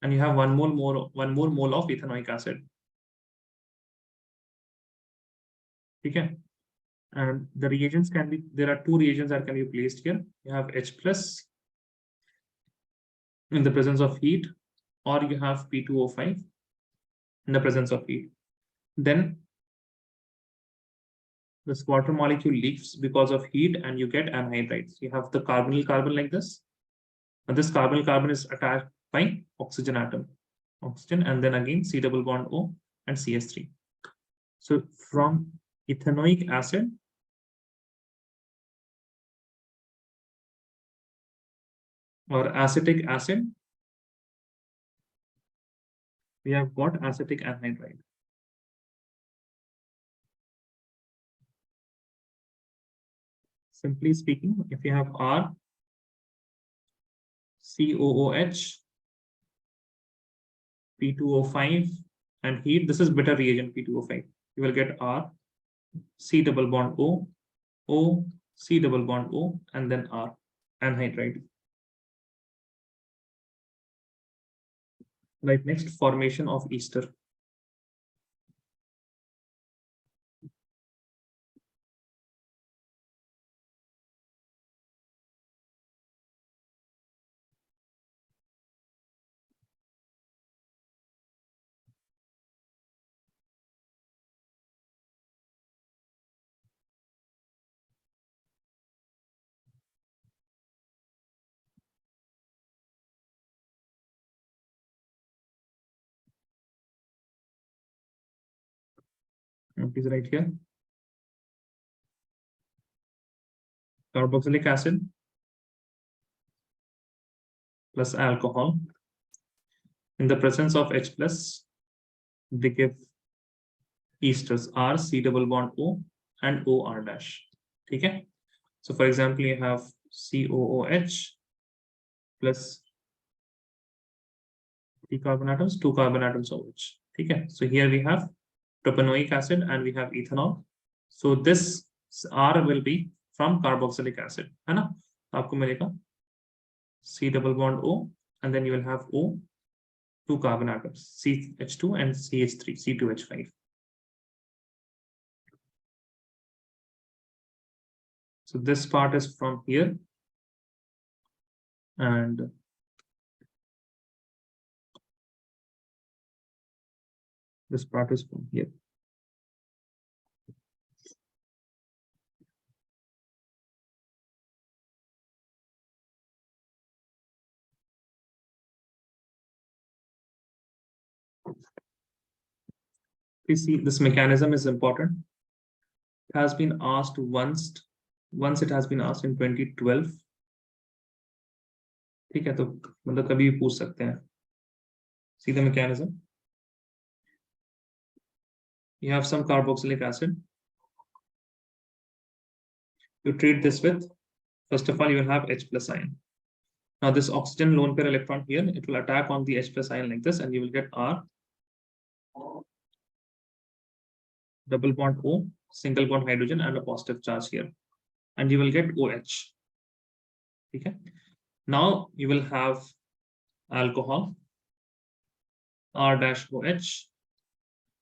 and you have one more mole of ethanoic acid, ठीक है? And the reagents can be, there are two reagents that can be placed here. You have H plus in the presence of heat, or you have P2O5 in the presence of heat. Then this water molecule leaves because of heat and you get anhydrides. You have the carbonyl carbon like this. And this carbonyl carbon is attached by oxygen atom, oxygen, and then again C double bond O and CS3. So from ethanoic acid, or acetic acid, we have got acetic anhydride. Simply speaking, if you have R, COOH, P2O5, and heat, this is better reagent P2O5. You will get R, C double bond O, O, C double bond O, and then R, anhydride. Right, next, formation of ester. It is right here. Carboxylic acid plus alcohol. In the presence of H plus, they give esters R, C double bond O, and O R dash. Okay. So for example, you have COOH plus 3 carbon atoms, 2 carbon atoms of which. Okay. So here we have propanoic acid and we have ethanol. So this R will be from carboxylic acid. है ना? आपको मिलेगा C double bond O, and then you will have O, 2 carbon atoms, CH2 and CH3, C2H5. So this part is from here, and this part is from here. You see, this mechanism is important. It has been asked once it has been asked in 2012. ठीक है, तो मतलब कभी भी पूछ सकते हैं. See the mechanism. You have some carboxylic acid. You treat this with, first of all, you will have H plus ion. Now this oxygen lone pair electron here, it will attack on the H plus ion like this, and you will get R, double bond O, single bond hydrogen, and a positive charge here, and you will get OH. Okay. Now you will have alcohol, R dash OH.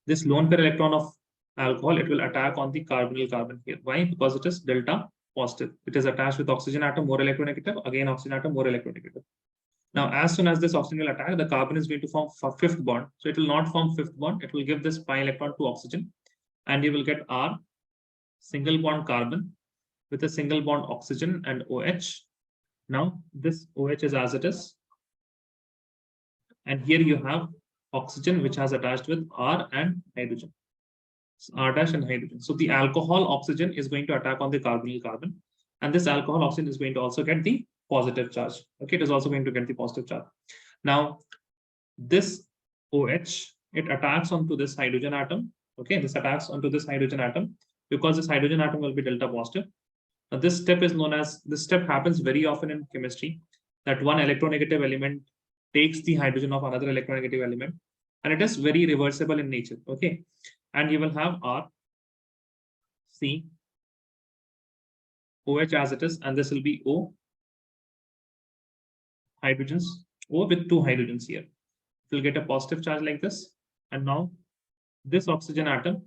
This lone pair electron of alcohol, it will attack on the carbonyl carbon here. Why? Because it is delta positive. It is attached with oxygen atom, more electronegative, again oxygen atom, more electronegative. Now, as soon as this oxygen will attack, the carbon is going to form fifth bond. So it will not form fifth bond. It will give this pi electron to oxygen. and you will get R, single bond carbon with a single bond oxygen and OH. Now this OH is as it is. And here you have oxygen, which has attached with R and hydrogen. R dash and hydrogen. So the alcohol oxygen is going to attack on the carbonyl carbon. And this alcohol oxygen is going to also get the positive charge. Okay, it is also going to get the positive charge. Now, this OH, it attacks onto this hydrogen atom. Okay, this attacks onto this hydrogen atom because this hydrogen atom will be delta positive. Now, this step is known as, this step happens very often in chemistry, that one electronegative element takes the hydrogen of another electronegative element, and it is very reversible in nature. Okay, and you will have R, C, OH as it is, and this will be O, hydrogens, O with two hydrogens here. It will get a positive charge like this, and now this oxygen atom,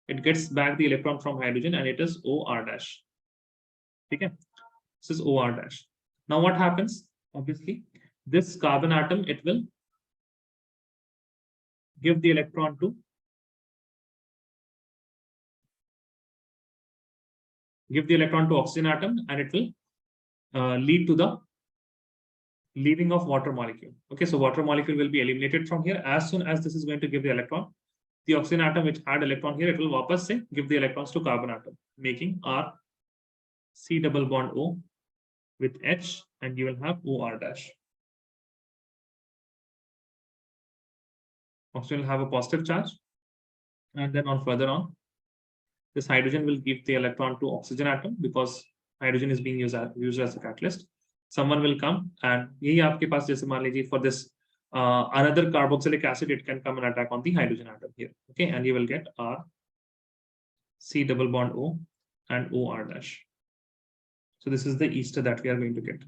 it gets back the electron from hydrogen, and it is OR dash. Okay, this is OR dash. Now what happens? Obviously, this carbon atom, it will give the electron to oxygen atom, and it will lead to the leaving of water molecule. Okay, so water molecule will be eliminated from here. As soon as this is going to give the electron, the oxygen atom which had electron here, it will wapas say give the electrons to carbon atom, making R, C double bond O with H, and you will have OR dash. Oxygen will have a positive charge, and then on further on, this hydrogen will give the electron to oxygen atom because hydrogen is being used as a catalyst. Someone will come, and यही आपके पास जैसे मान लीजिए for this another carboxylic acid, it can come and attack on the hydrogen atom here. Okay, and you will get R, C double bond O, and OR dash. So this is the ester that we are going to get.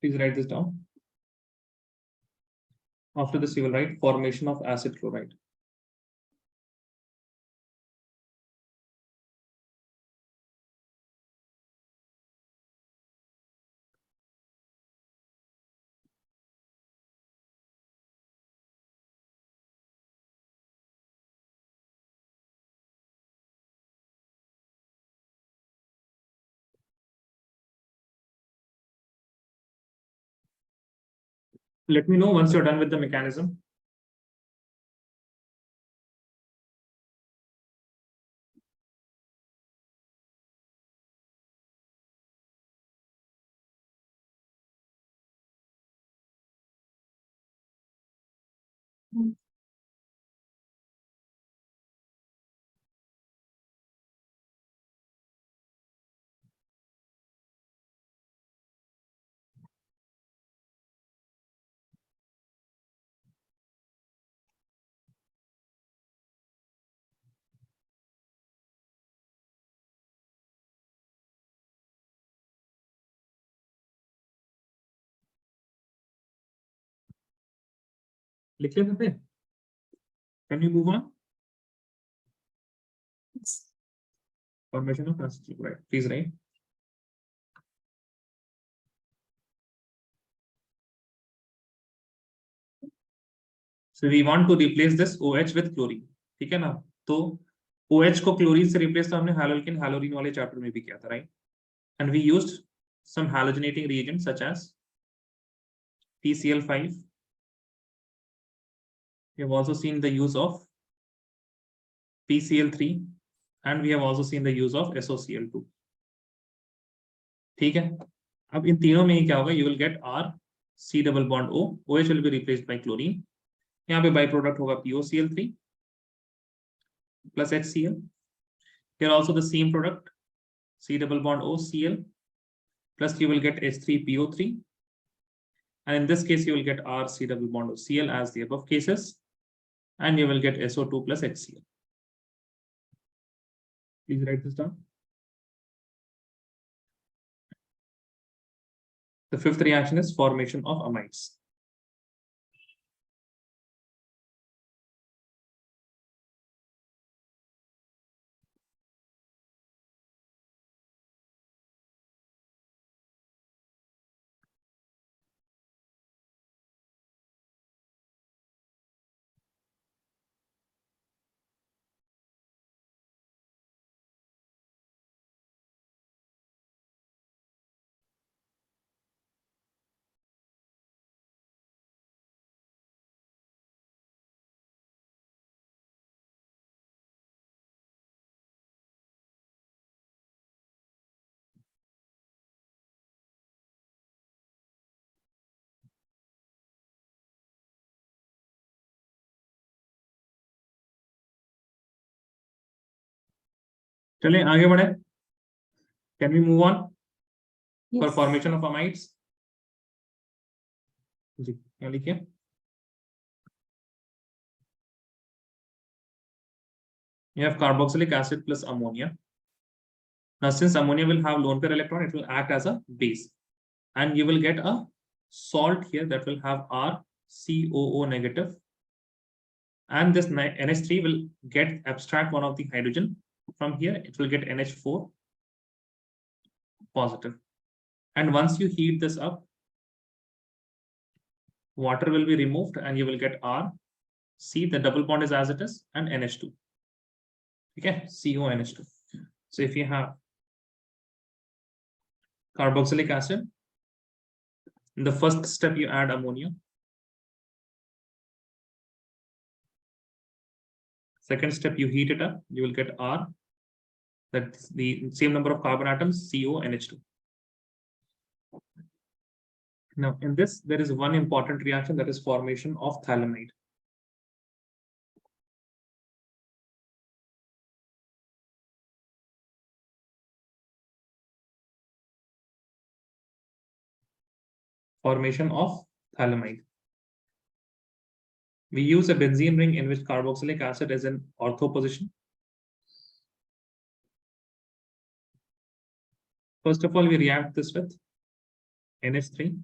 Please write this down. After this, you will write formation of acid chloride. Let me know once you're done with the mechanism. लिख लेते थे? Can you move on? Formation of acid chloride. Please write. So we want to replace this OH with chlorine. ठीक है ना? तो OH को chlorine से replace तो हमने halogen halorine वाले chapter में भी किया था, right? And we used some halogenating reagents such as PCl5. We have also seen the use of PCl3, and we have also seen the use of SOCl2. ठीक है? अब इन तीनों में क्या होगा? You will get R, C double bond O. OH will be replaced by chlorine. यहाँ पे by product होगा POCl3 plus HCl. Here also the same product, C double bond O Cl plus you will get H3PO3, and in this case you will get R, C double bond O Cl as the above cases, and you will get SO2 plus HCl. Please write this down. The fifth reaction is formation of amides. चलें आगे बढ़े. Can we move on for Yes. formation of amides? जी यहाँ लिखिए. You have carboxylic acid plus ammonia. Now, since ammonia will have lone pair electron, it will act as a base, and you will get a salt here that will have RCOO negative, and this NH3 will get abstract one of the hydrogen from here. It will get NH4 positive, and once you heat this up, water will be removed, and you will get R. See, the double bond is as it is, and NH2. Okay, CONH2. So if you have carboxylic acid, in the first step you add ammonia. Second step you heat it up, you will get R. That's the same number of carbon atoms, CONH2. Now in this there is one important reaction, that is formation of phthalimide. Formation of phthalimide. We use a benzene ring in which carboxylic acid is in ortho position. First of all, we react this with NH3,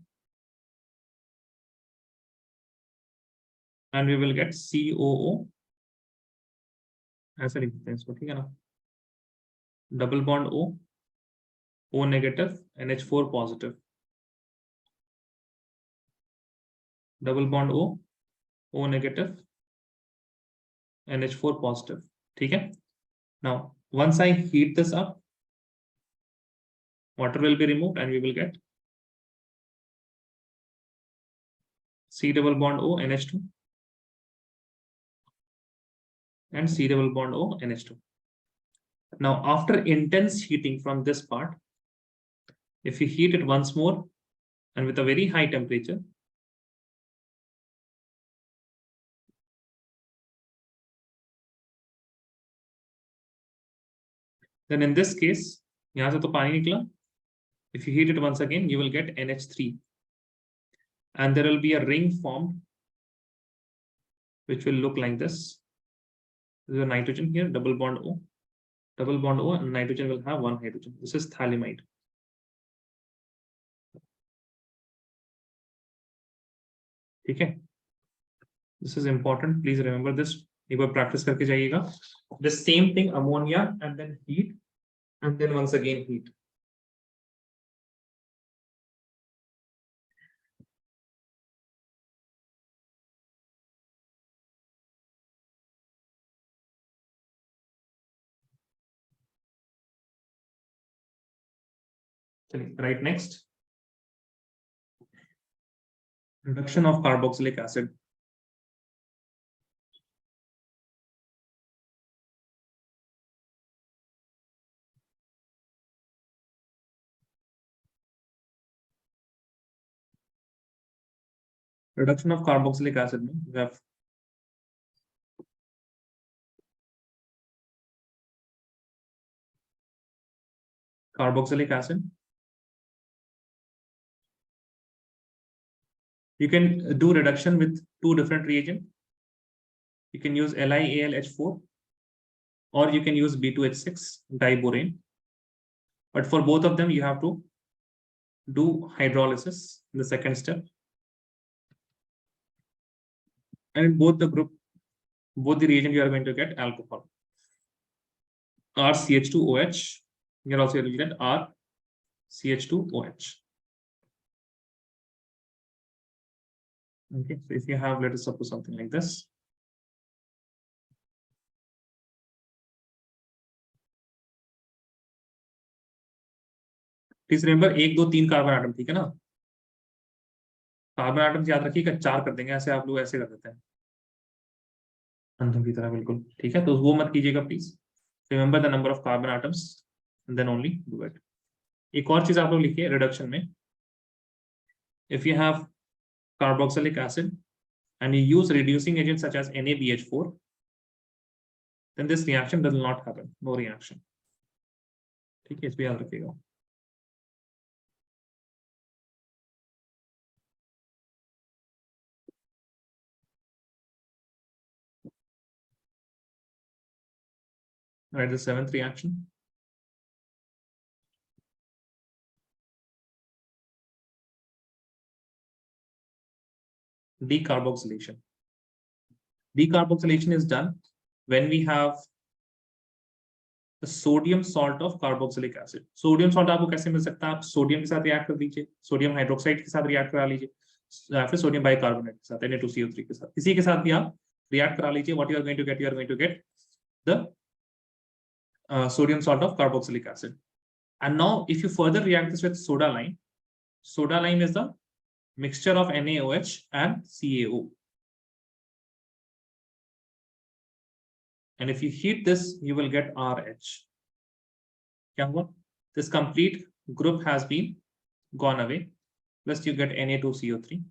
and we will get COO. ऐसा लिखते हैं इसको, ठीक है ना? Double bond O, O negative, NH4 positive. Double bond O, O negative, NH4 positive. ठीक है? Now, once I heat this up, water will be removed, and we will get C double bond O, NH2, and C double bond O, NH2. Now, after intense heating from this part, if you heat it once more and with a very high temperature, then in this case, यहाँ से तो पानी निकला. If you heat it once again, you will get NH3, and there will be a ring formed, which will look like this. There is a nitrogen here, double bond O, and nitrogen will have one hydrogen. This is phthalimide. ठीक है? This is important. Please remember this. एक बार practice करके जाइएगा. The same thing, ammonia, and then heat, and then once again heat. Right, next. Reduction of carboxylic acid. Reduction of carboxylic acid. We have carboxylic acid. You can do reduction with two different reagents. You can use LiAlH4, or you can use B2H6 diborane. But for both of them, you have to do hydrolysis in the second step. And in both the reagent, you are going to get alcohol. RCH2OH. You're also going to get RCH2OH. Okay, so if you have, let us suppose something like this. Please remember 1, 2, 3 carbon atom, ठीक है ना? Carbon atom याद रखिएगा, 4 कर देंगे, ऐसे आप लोग ऐसे कर देते हैं अंधों की तरह, बिल्कुल ठीक है? तो वो मत कीजिएगा please. Remember the number of carbon atoms and then only do it. एक और चीज आप लोग लिखिए रिडक्शन में. If you have carboxylic acid and you use reducing agents such as NaBH4, then this reaction does not happen. No reaction. ठीक है, इस पे याद रखिएगा। Write the seventh reaction. Decarboxylation. Decarboxylation is done when we have the sodium salt of carboxylic acid. Sodium salt आपको कैसे मिल सकता है? आप सोडियम के साथ रिएक्ट कर दीजिए, सोडियम हाइड्रोक्साइड के साथ रिएक्ट करा लीजिए, या फिर सोडियम बाइकार्बोनेट के साथ Na2CO3 के साथ, किसी के साथ भी आप रिएक्ट करा लीजिए. What you are going to get? You are going to get the sodium salt of carboxylic acid. And now, if you further react this with soda lime is the mixture of NaOH and CaO. And if you heat this, you will get RH. This complete group has been gone away. Plus you get Na2CO3.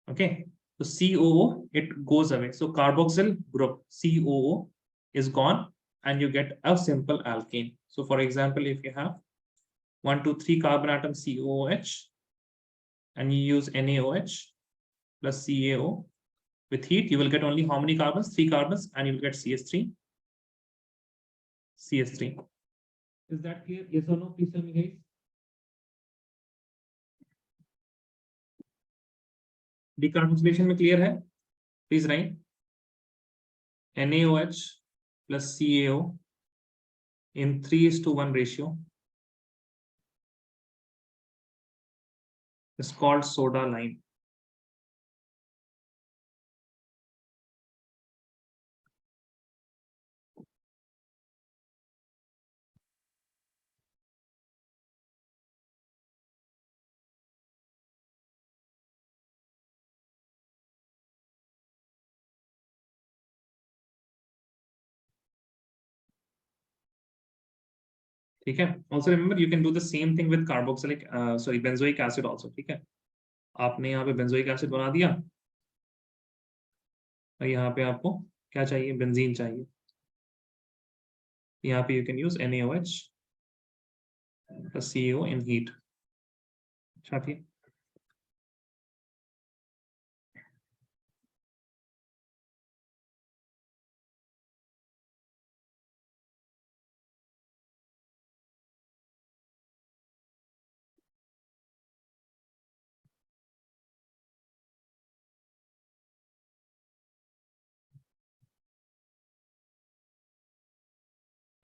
Okay. So COO, it goes away. So carboxyl group COO is gone and you get a simple alkane. So for example, if you have 1, 2, 3 carbon atom COOH and you use NaOH plus CaO, with heat, you will get only how many carbons? 3 carbons, and you will get CS3. CS3. Is that clear? Yes or no? Please tell me, guys. Decarboxylation में clear है? Please write. NaOH plus CaO in 3:1 ratio is called soda lime. ठीक है. Also remember you can do the same thing with benzoic acid also. ठीक है, आपने यहाँ पे benzoic acid बना दिया और यहाँ पे आपको क्या चाहिए? बेंजीन चाहिए. यहाँ पे you can use NaOH plus CaO in heat. छापिए.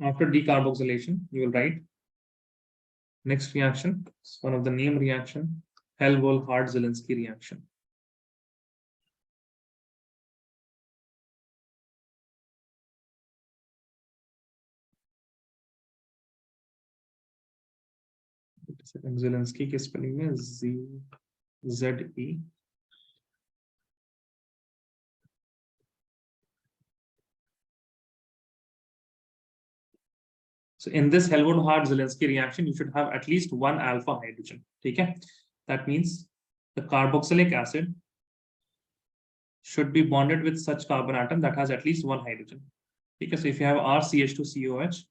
After decarboxylation, you will write next reaction. It's one of the name reaction, Helmholtz-Zielinski reaction. Zielinski की spelling में ZE. So in this Helmholtz-Zielinski reaction, you should have at least one alpha hydrogen. Okay? That means the carboxylic acid should be bonded with such carbon atom that has at least one hydrogen. Okay? So if you have RCH2COH,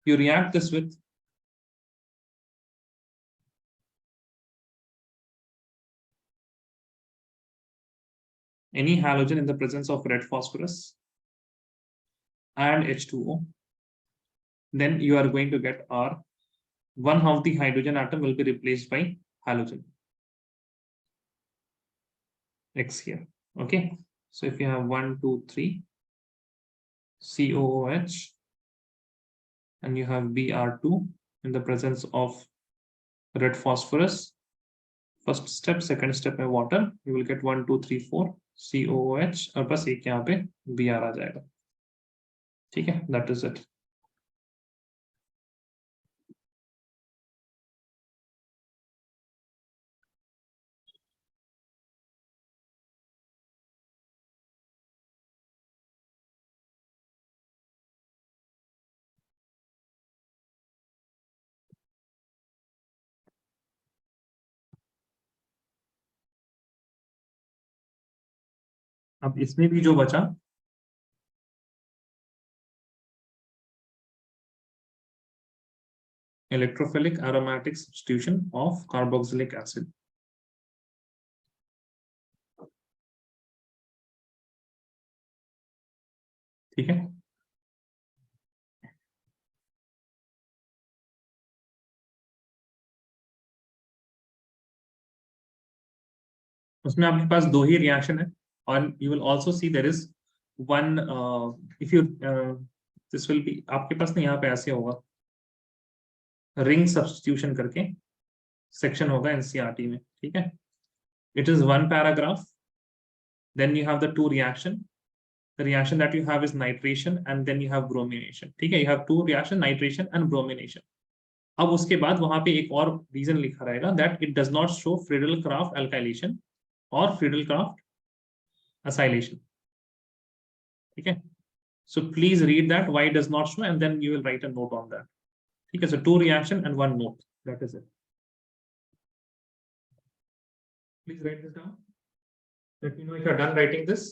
you react this with any halogen in the presence of red phosphorus and H2O. Then you are going to get R. One of the hydrogen atom will be replaced by halogen X here. Okay, so if you have 1, 2, 3 COOH and you have Br2 in the presence of red phosphorus, first step, second step में water, you will get 1, 2, 3, 4 COOH और बस एक यहाँ पे Br आ जाएगा. ठीक है, that is it. अब इसमें भी जो बचा electrophilic aromatic substitution of carboxylic acid. ठीक है, उसमें आपके पास दो ही रिएक्शन है और you will also see there is one if you this will be आपके पास ना यहाँ पे ऐसे होगा रिंग सब्स्टिट्यूशन करके सेक्शन होगा एनसीईआरटी में, ठीक है. It is one paragraph, then you have the two reaction. The reaction that you have is nitration and then you have bromination. ठीक है, you have two reaction, nitration and bromination. अब उसके बाद वहां पे एक और रीजन लिखा रहेगा that it does not show Friedel-Crafts alkylation or Friedel-Crafts acylation. ठीक है, so please read that why it does not show and then you will write a note on that. ठीक है, so two reaction and one note, that is it. Please write this down. Let me know if you are done writing this.